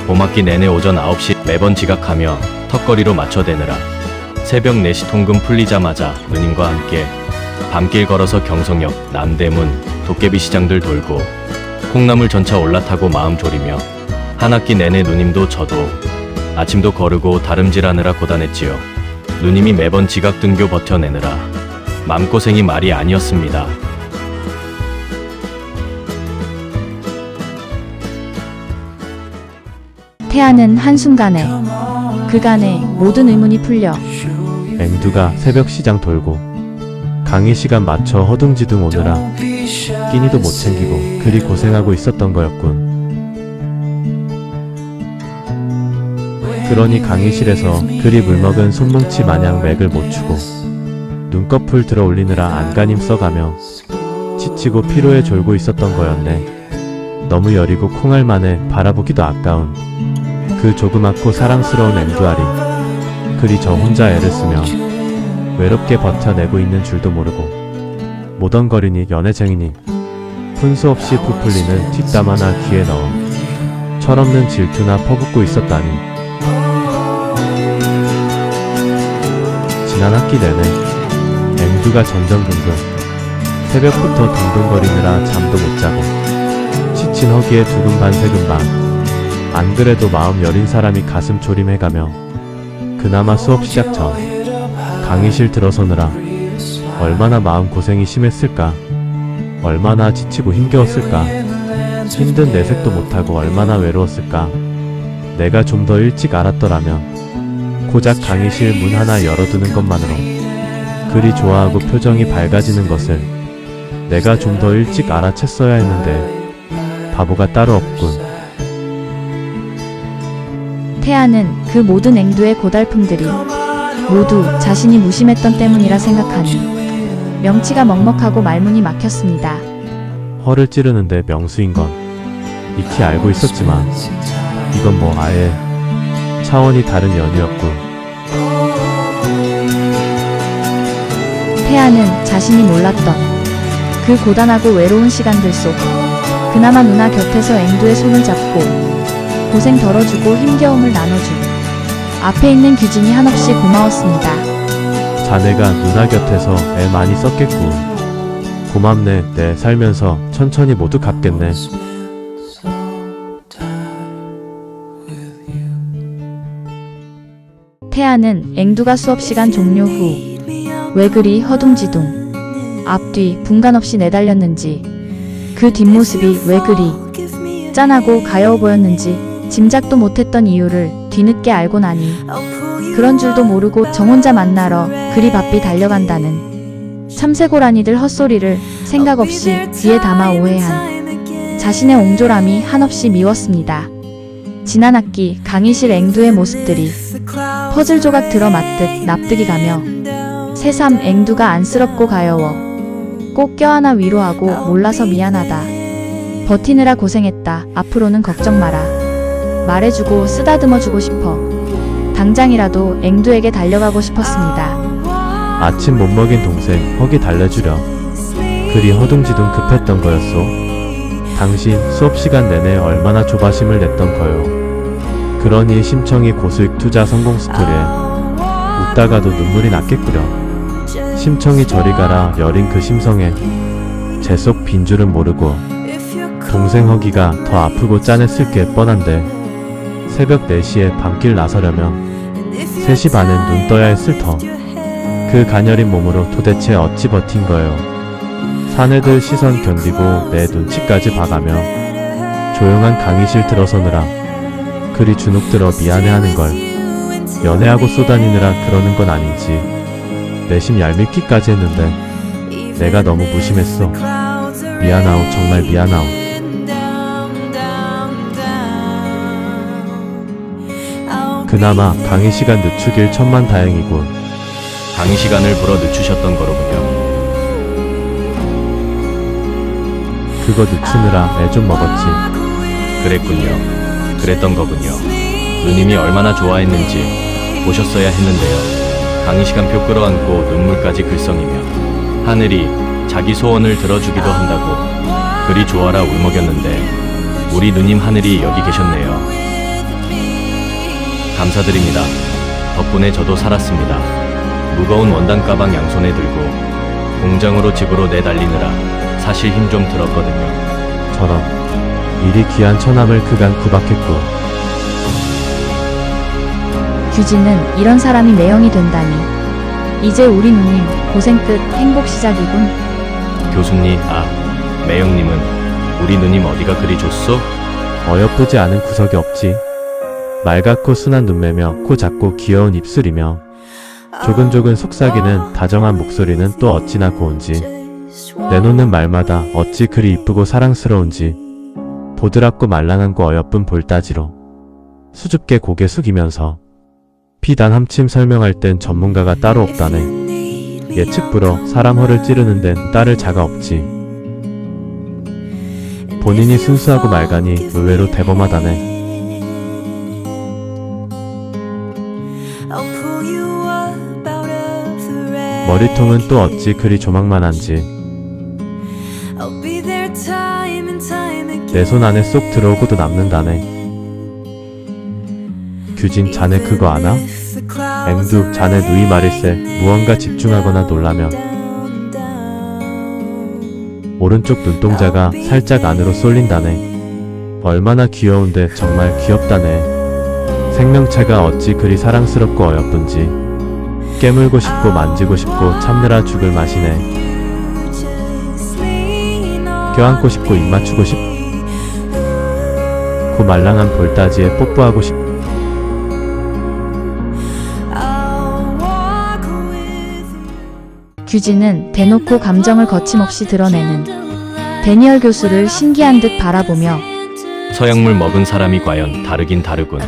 봄학기 내내 오전 9시 매번 지각하며 턱걸이로 맞춰대느라 새벽 4시 통금 풀리자마자 누님과 함께 밤길 걸어서 경성역, 남대문, 도깨비 시장들 돌고 콩나물 전차 올라타고 마음 졸이며 한 학기 내내 누님도 저도 아침도 거르고 다름질하느라 고단했지요. 누님이 매번 지각 등교 버텨내느라 맘고생이 말이 아니었습니다. 태아는 한순간에 그간의 모든 의문이 풀려 앵두가 새벽 시장 돌고 강의 시간 맞춰 허둥지둥 오느라 끼니도 못 챙기고 그리 고생하고 있었던 거였군. 그러니 강의실에서 그리 물먹은 손뭉치 마냥 맥을 못 추고 눈꺼풀 들어 올리느라 안간힘 써가며 지치고 피로에 졸고 있었던 거였네. 너무 여리고 콩알만에 바라보기도 아까운 그 조그맣고 사랑스러운 앵두알이 그리 저 혼자 애를 쓰며 외롭게 버텨내고 있는 줄도 모르고 모던거리니 연애쟁이니 분수 없이 부풀리는 뒷담 하나 귀에 넣어 철없는 질투나 퍼붓고 있었다니. 지난 학기 내내 앵두가 전전긍긍, 새벽부터 동동거리느라 잠도 못 자고 지친 허기에 두근반 안 그래도 마음 여린 사람이 가슴 졸임해가며 그나마 수업 시작 전 강의실 들어서느라 얼마나 마음 고생이 심했을까, 얼마나 지치고 힘겨웠을까, 힘든 내색도 못하고 얼마나 외로웠을까. 내가 좀 더 일찍 알았더라면 고작 강의실 문 하나 열어두는 것만으로 그리 좋아하고 표정이 밝아지는 것을 내가 좀 더 일찍 알아챘어야 했는데 바보가 따로 없군. 태아는 그 모든 앵두의 고달픔들이 모두 자신이 무심했던 때문이라 생각하니 명치가 먹먹하고 말문이 막혔습니다. 허를 찌르는데 명수인 건 익히 알고 있었지만 이건 뭐 아예 차원이 다른 연유였군. 태아는 자신이 몰랐던 그 고단하고 외로운 시간들 속 그나마 누나 곁에서 앵두의 손을 잡고 고생 덜어주고 힘겨움을 나눠준 앞에 있는 규진이 한없이 고마웠습니다. 자네가 누나 곁에서 애 많이 썼겠고 고맙네. 내 살면서 천천히 모두 갚겠네. 태아는 앵두가 수업시간 종료 후 왜 그리 허둥지둥 앞뒤 분간 없이 내달렸는지 그 뒷모습이 왜 그리 짠하고 가여워 보였는지 짐작도 못했던 이유를 뒤늦게 알고 나니 그런 줄도 모르고 정 혼자 만나러 그리 바삐 달려간다는 참새고라니들 헛소리를 생각 없이 귀에 담아 오해한 자신의 옹졸함이 한없이 미웠습니다. 지난 학기 강의실 앵두의 모습들이 퍼즐 조각 들어맞듯 납득이 가며 새삼 앵두가 안쓰럽고 가여워 꼭 껴안아 위로하고 몰라서 미안하다. 버티느라 고생했다. 앞으로는 걱정 마라. 말해주고 쓰다듬어주고 싶어. 당장이라도 앵두에게 달려가고 싶었습니다. 아침 못 먹인 동생 허기 달래주려 그리 허둥지둥 급했던 거였소. 당신 수업시간 내내 얼마나 조바심을 냈던 거요. 그러니 심청이 고수익 투자 성공 스토리에 웃다가도 눈물이 났겠구려. 심청이 저리 가라 여린 그 심성에 제 속 빈줄은 모르고 동생 허기가 더 아프고 짠했을 게 뻔한데 새벽 4시에 밤길 나서려면 3시 반엔 눈 떠야 했을 터. 그 가녀린 몸으로 도대체 어찌 버틴 거예요. 사내들 시선 견디고 내 눈치까지 봐가며 조용한 강의실 들어서느라 그리 주눅들어 미안해하는 걸 연애하고 쏘다니느라 그러는 건 아닌지 내심 얄밉기까지 했는데 내가 너무 무심했어. 미안하오. 정말 미안하오. 그나마 강의 시간 늦추길 천만다행이군. 강의 시간을 불어 늦추셨던 거로군요. 그거 늦추느라 애 좀 먹었지. 그랬군요. 그랬던 거군요. 누님이 얼마나 좋아했는지 보셨어야 했는데요. 강의 시간표 끌어안고 눈물까지 글썽이며 하늘이 자기 소원을 들어주기도 한다고 그리 좋아라 울먹였는데 우리 누님 하늘이 여기 계셨네요. 감사드립니다. 덕분에 저도 살았습니다. 무거운 원단 가방 양손에 들고 공장으로 집으로 내달리느라 사실 힘 좀 들었거든요. 저런 이리 귀한 처남을 그간 구박했고 규진은 이런 사람이 매형이 된다니. 이제 우리 누님 고생 끝 행복 시작이군. 교수님, 매형님은 우리 누님 어디가 그리 좋소? 어여쁘지 않은 구석이 없지. 맑고 순한 눈매며 코 작고 귀여운 입술이며 조근조근 속삭이는 다정한 목소리는 또 어찌나 고운지 내놓는 말마다 어찌 그리 이쁘고 사랑스러운지 보드랍고 말랑한고 어여쁜 볼따지로 수줍게 고개 숙이면서 비단 함침 설명할 땐 전문가가 따로 없다네. 예측 불어 사람 허를 찌르는 데는 따를 자가 없지. 본인이 순수하고 맑으니 의외로 대범하다네. 머리통은 또 어찌 그리 조망만한지 내 손 안에 쏙 들어오고도 남는다네. 규진 자네 그거 아나? 앵두, 자네 누이 말일세. 무언가 집중하거나 놀라면 오른쪽 눈동자가 살짝 안으로 쏠린다네. 얼마나 귀여운데 정말 귀엽다네. 생명체가 어찌 그리 사랑스럽고 어여쁜지. 깨물고 싶고 만지고 싶고 참느라 죽을 맛이네. 껴안고 싶고 입 맞추고 싶고 그 말랑한 볼따지에 뽀뽀하고 싶고. 규진은 대놓고 감정을 거침없이 드러내는 데니얼 교수를 신기한 듯 바라보며 서약물 먹은 사람이 과연 다르긴 다르군.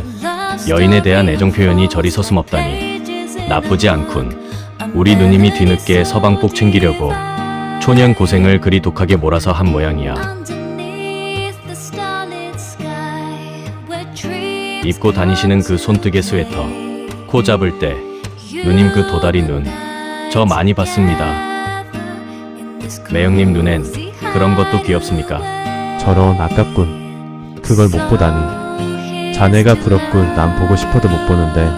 여인에 대한 애정 표현이 저리 서슴없다니. 나쁘지 않군. 우리 누님이 뒤늦게 서방복 챙기려고 초년 고생을 그리 독하게 몰아서 한 모양이야. 입고 다니시는 그 손뜨개 스웨터, 코 잡을 때 누님 그 도다리 눈, 저 많이 봤습니다. 매형님 눈엔 그런 것도 귀엽습니까? 저런, 아깝군. 그걸 못 보다니. 자네가 부럽군. 난 보고 싶어도 못 보는데.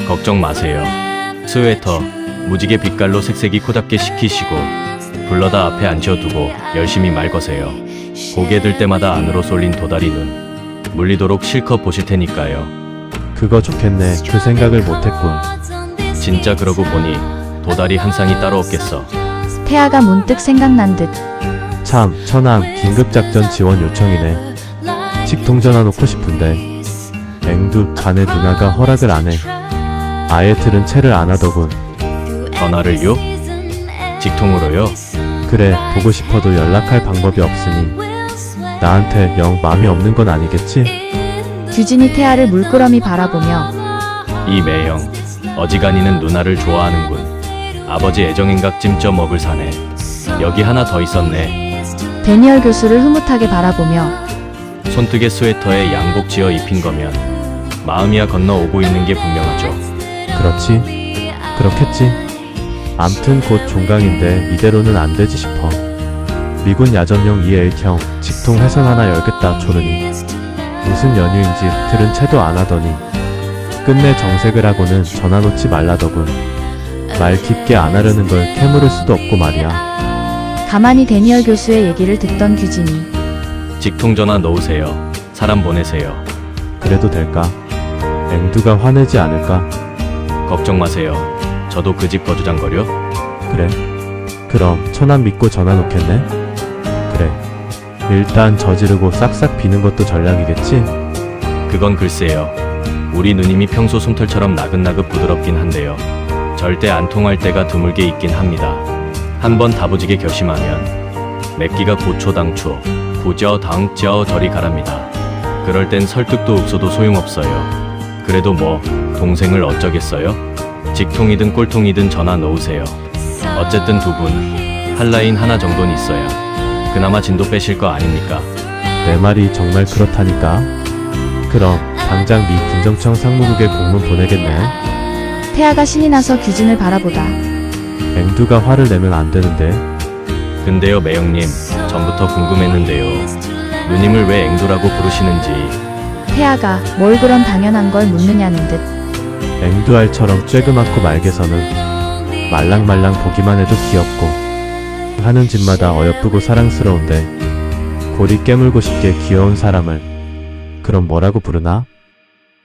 걱정 마세요. 스웨터 무지개 빛깔로 색색이 코답게 시키시고 불러다 앞에 앉혀두고 열심히 말 거세요. 고개 들 때마다 안으로 쏠린 도다리 눈 물리도록 실컷 보실 테니까요. 그거 좋겠네. 그 생각을 못했군. 진짜 그러고 보니 도다리 한 쌍이 따로 없겠어. 태아가 문득 생각난 듯 참, 천암, 긴급작전 지원 요청이네. 직통 전화 놓고 싶은데. 앵두, 자네 누나가 허락을 안 해. 아예 들은 채를 안 하더군. 전화를요? 직통으로요? 그래, 보고 싶어도 연락할 방법이 없으니. 나한테 영 마음이 없는 건 아니겠지? 규진이 태아를 물끄러미 바라보며 이 매형 어지간히는 누나를 좋아하는군. 아버지 애정행각 찜쪄 먹을 사네. 여기 하나 더 있었네. 데니얼 교수를 흐뭇하게 바라보며 손뜨개 스웨터에 양복 지어 입힌 거면 마음이야 건너오고 있는 게 분명하죠. 그렇지. 그렇겠지. 암튼 곧 종강인데 이대로는 안 되지 싶어. 미군 야전용 EL형 직통 회선 하나 열겠다 초르니. 무슨 연유인지 들은 채도 안 하더니 끝내 정색을 하고는 전화 놓지 말라더군. 말 깊게 안 하려는 걸 캐물을 수도 없고 말이야. 가만히 데니얼 교수의 얘기를 듣던 규진이 직통 전화 놓으세요. 사람 보내세요. 그래도 될까? 앵두가 화내지 않을까? 걱정 마세요. 저도 그 집 거주장거려? 그래. 그럼 천안 믿고 전화 놓겠네? 그래. 일단 저지르고 싹싹 비는 것도 전략이겠지? 그건 글쎄요. 우리 누님이 평소 솜털처럼 나긋나긋 부드럽긴 한데요. 절대 안 통할 때가 드물게 있긴 합니다. 한번 다부지게 결심하면 맵기가 고초당초 구저당저 저리 가랍니다. 그럴 땐 설득도 없어도 소용없어요. 그래도 뭐 동생을 어쩌겠어요? 직통이든 꼴통이든 전화 놓으세요. 어쨌든 두 분 할 라인 하나 정도는 있어야 그나마 진도 빼실 거 아닙니까? 내 말이 정말 그렇다니까? 그럼 당장 미 군정청 상무국에 공문 보내겠네? 태아가 신이 나서 규진을 바라보다 앵두가 화를 내면 안 되는데. 근데요 매형님, 전부터 궁금했는데요. 누님을 왜 앵두라고 부르시는지. 태아가 뭘 그런 당연한 걸 묻느냐는 듯 앵두알처럼 쬐그맣고 말개서는 말랑말랑 보기만 해도 귀엽고 하는 짓마다 어여쁘고 사랑스러운데 골이 깨물고 싶게 귀여운 사람을 그럼 뭐라고 부르나?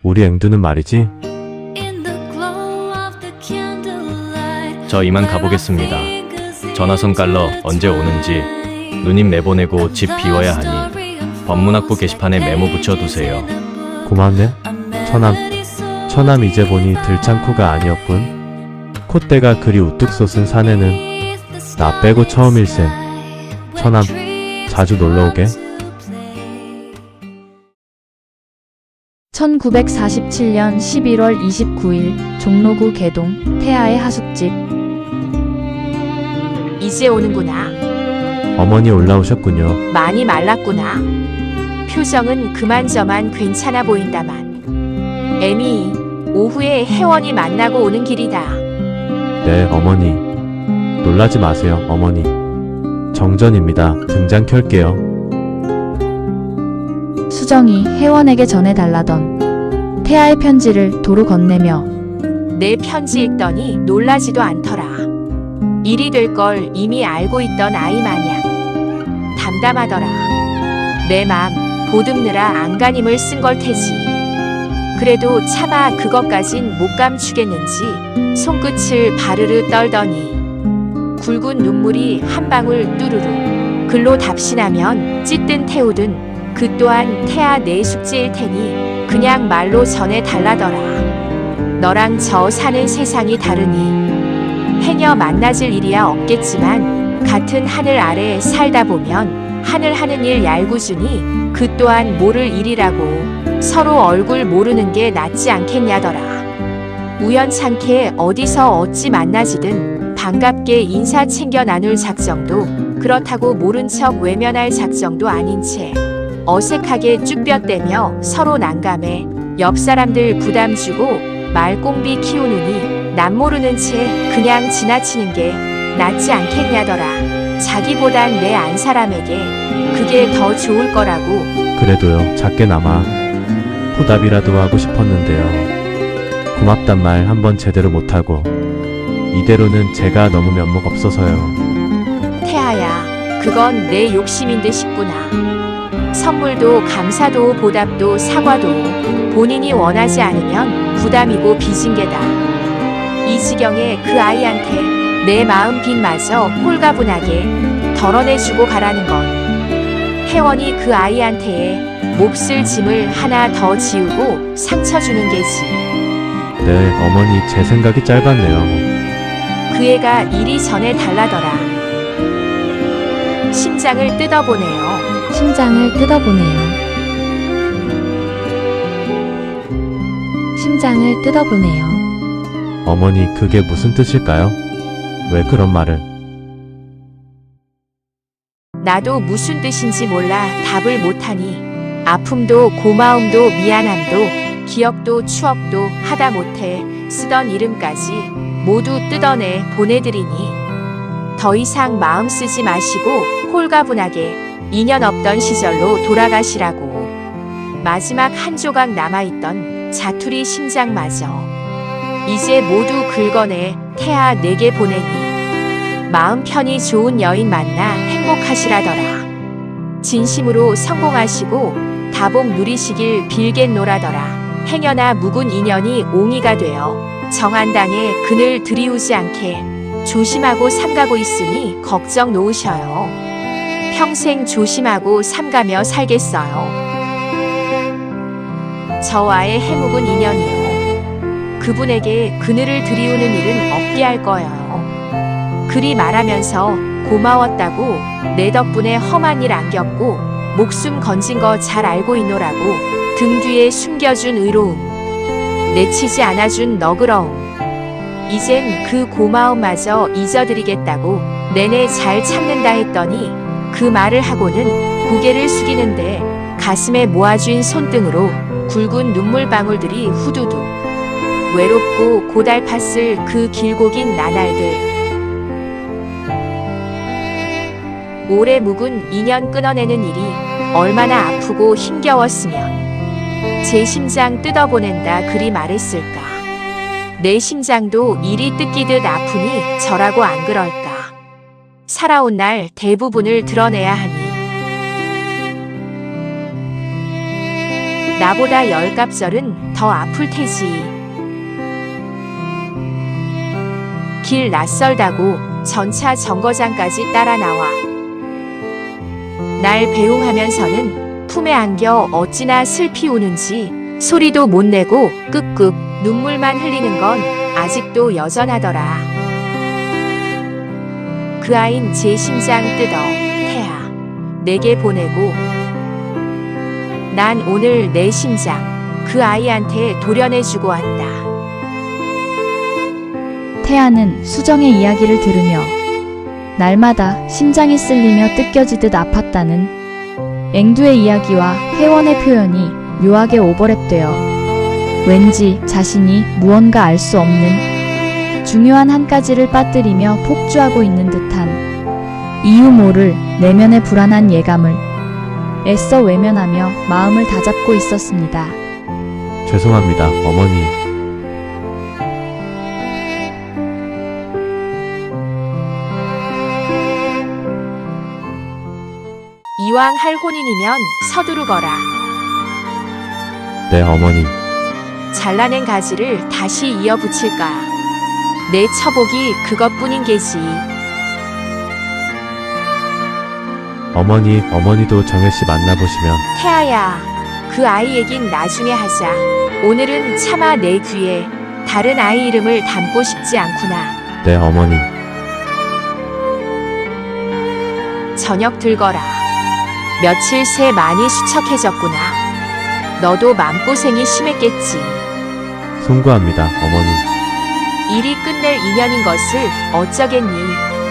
우리 앵두는 말이지. 저 이만 가보겠습니다. 전화선 깔러 언제 오는지 누님 내보내고 집 비워야 하니 법문학부 게시판에 메모 붙여두세요. 고맙네. 처남 이제 보니 들창코가 아니었군. 콧대가 그리 우뚝 솟은 사내는 나 빼고 처음일세. 처남 자주 놀러오게. 1947년 11월 29일 종로구 개동 태아의 하숙집. 이제 오는구나. 어머니 올라오셨군요. 많이 말랐구나. 표정은 그만저만 괜찮아 보인다만. 애미, 오후에 혜원이 만나고 오는 길이다. 네, 어머니. 놀라지 마세요, 어머니. 정전입니다. 등장 켤게요. 수정이 혜원에게 전해달라던 태아의 편지를 도로 건네며 내 편지 읽더니 놀라지도 않더라. 일이 될 걸 이미 알고 있던 아이 마냥 담담하더라. 내 맘 보듬느라 안간힘을 쓴 걸 테지. 그래도 차마 그것까진 못 감추겠는지 손끝을 바르르 떨더니 굵은 눈물이 한 방울 뚜루루 글로 답신하면 찢든 태우든 그 또한 태아 내 숙제일 테니 그냥 말로 전해 달라더라. 너랑 저 사는 세상이 다르니 행여 만나질 일이야 없겠지만 같은 하늘 아래 살다 보면 하늘 하는 일 얄궂으니 그 또한 모를 일이라고 서로 얼굴 모르는 게 낫지 않겠냐더라. 우연찮게 어디서 어찌 만나지든 반갑게 인사 챙겨 나눌 작정도 그렇다고 모른 척 외면할 작정도 아닌 채 어색하게 쭈뼛대며 서로 난감해 옆 사람들 부담 주고 말꽁비 키우느니 남 모르는 채 그냥 지나치는 게 낫지 않겠냐더라. 자기보단 내 안 사람에게 그게 더 좋을 거라고. 그래도요, 작게나마 보답이라도 하고 싶었는데요. 고맙단 말 한번 제대로 못하고 이대로는 제가 너무 면목 없어서요. 태아야, 그건 내 욕심인 듯 싶구나. 선물도 감사도 보답도 사과도 본인이 원하지 않으면 부담이고 빚은 게다. 이 지경에 그 아이한테 내 마음 빚마저 홀가분하게 덜어내주고 가라는 건 혜원이 그 아이한테의 몹쓸 짐을 하나 더 지우고 상처 주는 게지. 네, 어머니 제 생각이 짧았네요. 그 애가 이리 전에 달라더라. 심장을 뜯어보네요. 심장을 뜯어보네요. 심장을 뜯어보네요. 어머니 그게 무슨 뜻일까요? 왜 그런 말을? 나도 무슨 뜻인지 몰라 답을 못하니 아픔도 고마움도 미안함도 기억도 추억도 하다못해 쓰던 이름까지 모두 뜯어내 보내드리니 더 이상 마음 쓰지 마시고 홀가분하게 인연 없던 시절로 돌아가시라고. 마지막 한 조각 남아있던 자투리 심장마저 이제 모두 긁어내 태아 내게 보내니 마음 편히 좋은 여인 만나 행복하시라더라. 진심으로 성공하시고 다복 누리시길 빌겠노라더라. 행여나 묵은 인연이 옹이가 되어 정한당에 그늘 들이우지 않게 조심하고 삼가고 있으니 걱정 놓으셔요. 평생 조심하고 삼가며 살겠어요. 저와의 해묵은 인연이요. 그분에게 그늘을 들이우는 일은 없게 할 거예요. 그리 말하면서 고마웠다고 내 덕분에 험한 일 안 겪고 목숨 건진 거 잘 알고 있노라고 등 뒤에 숨겨준 의로움, 내치지 않아준 너그러움. 이젠 그 고마움마저 잊어드리겠다고 내내 잘 참는다 했더니 그 말을 하고는 고개를 숙이는데 가슴에 모아쥔 손등으로 굵은 눈물방울들이 후두둑. 외롭고 고달팠을 그 길고 긴 나날들. 오래 묵은 인연 끊어내는 일이 얼마나 아프고 힘겨웠으면 제 심장 뜯어보낸다 그리 말했을까. 내 심장도 이리 뜯기듯 아프니 저라고 안 그럴까. 살아온 날 대부분을 드러내야 하니 나보다 열갑절은 더 아플 테지. 길 낯설다고 전차 정거장까지 따라 나와 날 배웅하면서는 품에 안겨 어찌나 슬피 우는지 소리도 못 내고 끄끄 눈물만 흘리는 건 아직도 여전하더라. 그 아인 제 심장 뜯어 태아 내게 보내고 난 오늘 내 심장 그 아이한테 도려내주고 왔다. 태아는 수정의 이야기를 들으며 날마다 심장이 쓸리며 뜯겨지듯 아팠다는 앵두의 이야기와 혜원의 표현이 묘하게 오버랩되어 왠지 자신이 무언가 알 수 없는 중요한 한 가지를 빠뜨리며 폭주하고 있는 듯한 이유 모를 내면의 불안한 예감을 애써 외면하며 마음을 다잡고 있었습니다. 죄송합니다, 어머니. 기왕 할 혼인이면 서두르거라. 네, 어머니. 잘라낸 가지를 다시 이어붙일까. 내 처복이 그것뿐인 게지. 어머니도 정혜씨 만나보시면. 태아야, 그 아이 얘긴 나중에 하자. 오늘은 차마 내 귀에 다른 아이 이름을 담고 싶지 않구나. 네, 어머니. 저녁 들거라. 며칠 새 많이 수척해졌구나. 너도 맘고생이 심했겠지. 송구합니다, 어머니. 일이 끝낼 인연인 것을 어쩌겠니.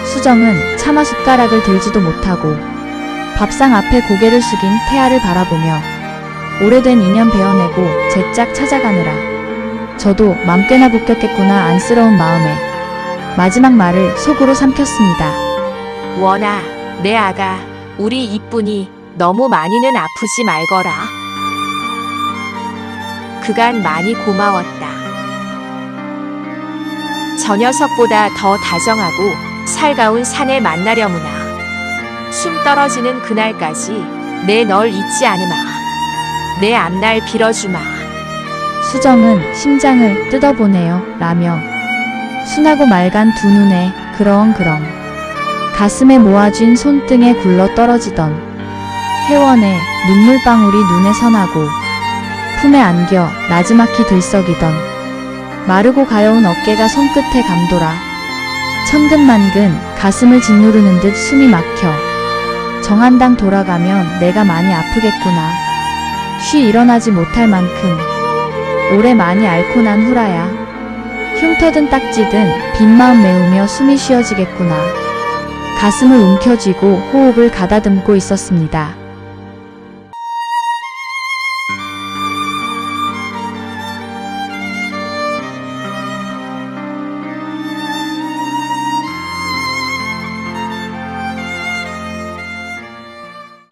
수정은 차마 숟가락을 들지도 못하고 밥상 앞에 고개를 숙인 태아를 바라보며 오래된 인연 베어내고 제짝 찾아가느라 저도 맘 꽤나 붙겠구나 안쓰러운 마음에 마지막 말을 속으로 삼켰습니다. 원아, 내 아가, 우리 이쁜이 너무 많이는 아프지 말거라. 그간 많이 고마웠다. 저 녀석보다 더 다정하고 살가운 사내 만나려무나. 숨 떨어지는 그날까지 내 널 잊지 않으마. 내 앞날 빌어주마. 수정은 심장을 뜯어보네요 라며 순하고 맑은 두 눈에 그렁그렁 가슴에 모아진 손등에 굴러 떨어지던 회원의 눈물방울이 눈에 선하고 품에 안겨 나지막히 들썩이던 마르고 가여운 어깨가 손끝에 감돌아 천근만근 가슴을 짓누르는 듯 숨이 막혀 정한당 돌아가면 내가 많이 아프겠구나. 쉬 일어나지 못할 만큼 오래 많이 앓고 난 후라야. 흉터든 딱지든 빈마음 메우며 숨이 쉬어지겠구나. 가슴을 움켜쥐고 호흡을 가다듬고 있었습니다.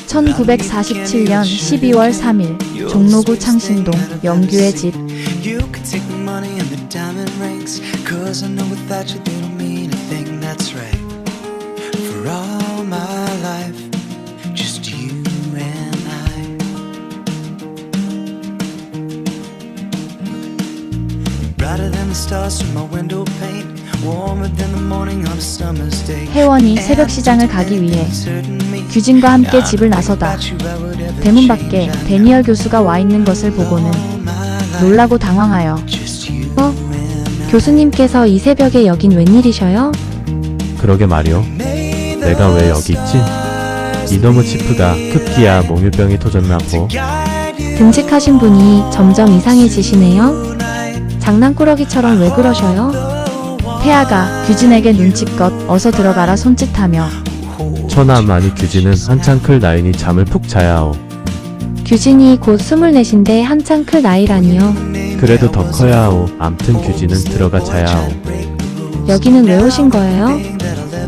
(1947년 12월 3일) 종로구 창신동 영규의 집. You could take the money and the diamond rings, 'cause I know without you they don't mean a thing, that's right. For all my life, just you and I. Brighter than the stars from my window pane, warmer than the morning on a summer's day. 혜원이 새벽 시장을 가기 위해 규진과 함께 집을 나서다 대문 밖에 데니얼 교수가 와 있는 것을 보고는 놀라고 당황하여 교수님께서 이 새벽에 여긴 웬일이셔요? 그러게 말이오. 내가 왜 여기 있지? 이놈의 치프가 급기야 몽유병이 터졌나고. 듬직하신 분이 점점 이상해지시네요. 장난꾸러기처럼 왜 그러셔요? 태아가 규진에게 눈치껏 어서 들어가라 손짓하며 천하만이 규진은 한창 클 나이니 잠을 푹 자야오. 규진이 곧 24인데 한창 클 나이라니요. 그래도 더 커야 하오. 암튼 규진은 들어가 자야 하오. 여기는 왜 오신 거예요?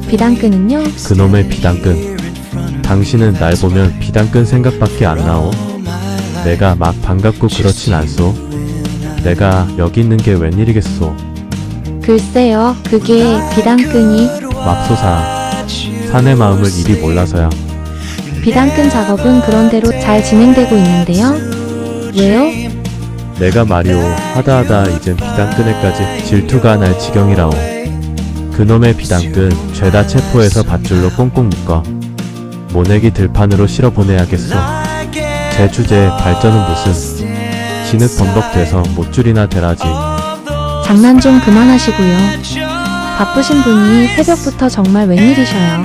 비단끈은요? 그놈의 비단끈. 당신은 날 보면 비단끈 생각밖에 안 나오. 내가 막 반갑고 그렇진 않소. 내가 여기 있는 게 웬일이겠소. 글쎄요, 그게 비단끈이 맙소사. 사내 마음을 이리 몰라서야. 비단끈 작업은 그런대로 잘 진행되고 있는데요. 왜요? 내가 말이오 하다하다 이젠 비단끈에까지 질투가 날 지경이라오. 그놈의 비단끈 죄다 체포해서 밧줄로 꽁꽁 묶어 모내기 들판으로 실어보내야겠소. 제 주제에 발전은 무슨. 진흙 범벅돼서 못줄이나 대라지. 장난 좀 그만하시고요. 바쁘신 분이 새벽부터 정말 웬일이셔요.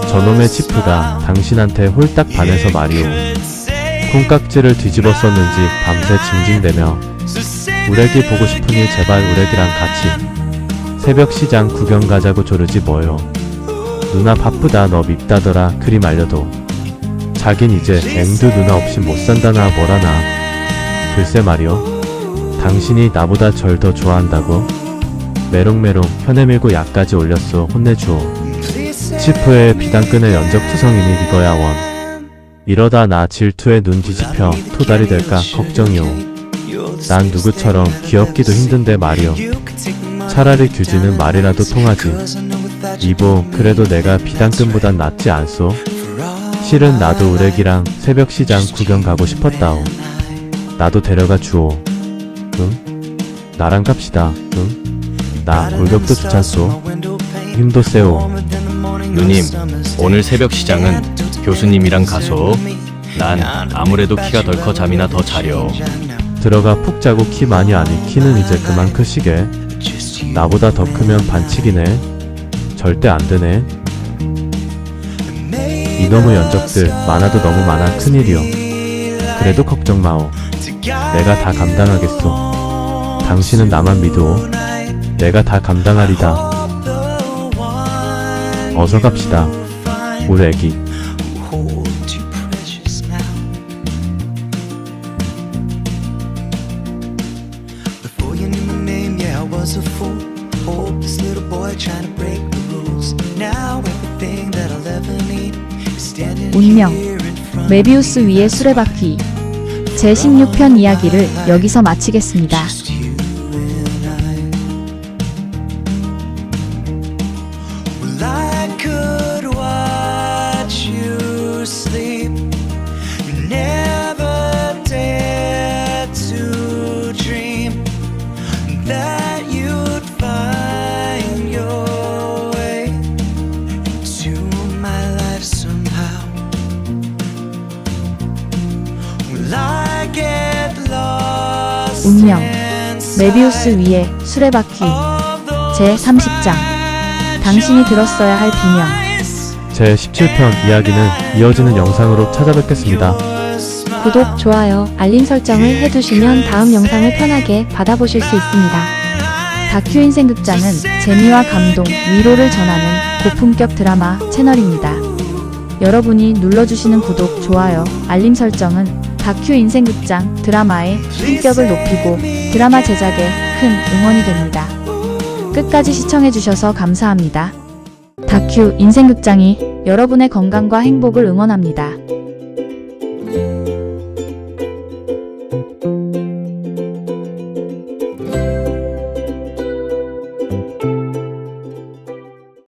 저놈의 치프가 당신한테 홀딱 반해서 말이오. 콩깍지를 뒤집어 썼는지 밤새 징징대며 우레기 보고 싶으니 제발 우레기랑 같이 새벽 시장 구경 가자고 조르지 뭐요. 누나 바쁘다 너 밉다더라 그리 말려도 자긴 이제 앵두 누나 없이 못 산다나 뭐라나. 글쎄 말이오. 당신이 나보다 절 더 좋아한다고? 메롱메롱 혀 내밀고 약까지 올렸소. 혼내주오. 치프의 비단끈의 연적투성이니 이거야 원. 이러다 나 질투에 눈 뒤집혀 토달이 될까 걱정이오. 난 누구처럼 귀엽기도 힘든데 말이오. 차라리 규진은 말이라도 통하지. 이보, 그래도 내가 비단금보단 낫지 않소? 실은 나도 우레기랑 새벽 시장 구경 가고 싶었다오. 나도 데려가 주오. 응? 나랑 갑시다. 응? 나 골격도 좋잖소. 힘도 세오. 누님, 오늘 새벽 시장은 교수님이랑 가소. 난 아무래도 키가 덜 커 잠이나 더 자려. 들어가 푹 자고 키 많이 아니. 키는 이제 그만 크시게. 나보다 더 크면 반칙이네. 절대 안 되네. 이놈의 연적들 많아도 너무 많아. 큰일이여. 그래도 걱정 마오. 내가 다 감당하겠소. 당신은 나만 믿어. 내가 다 감당하리다. 어서 갑시다. 우리 애기. Before you knew my name, yeah, I was a fool. Hopeless little boy trying to break the rules. Now everything that I'll ever need is standing 운명. here in front of 메비우스 위의 수레바퀴 제16편 이야기를 여기서 마치겠습니다. just you and I. Well, I could watch you sleep. You never dared to dream that you'd find your way into my life somehow. Will I get lost? 운명. inside 메비우스 위의 수레바퀴 of those 제30장 당신이 들었어야 할 비명. 제17편 이야기는 이어지는 영상으로 찾아뵙겠습니다. 구독, 좋아요, 알림 설정을 해두시면 다음 영상을 편하게 받아보실 수 있습니다. 다큐 인생극장은 재미와 감동, 위로를 전하는 고품격 드라마 채널입니다. 여러분이 눌러주시는 구독, 좋아요, 알림 설정은 다큐 인생극장 드라마의 품격을 높이고 드라마 제작에 큰 응원이 됩니다. 끝까지 시청해주셔서 감사합니다. 다큐 인생극장이 여러분의 건강과 행복을 응원합니다.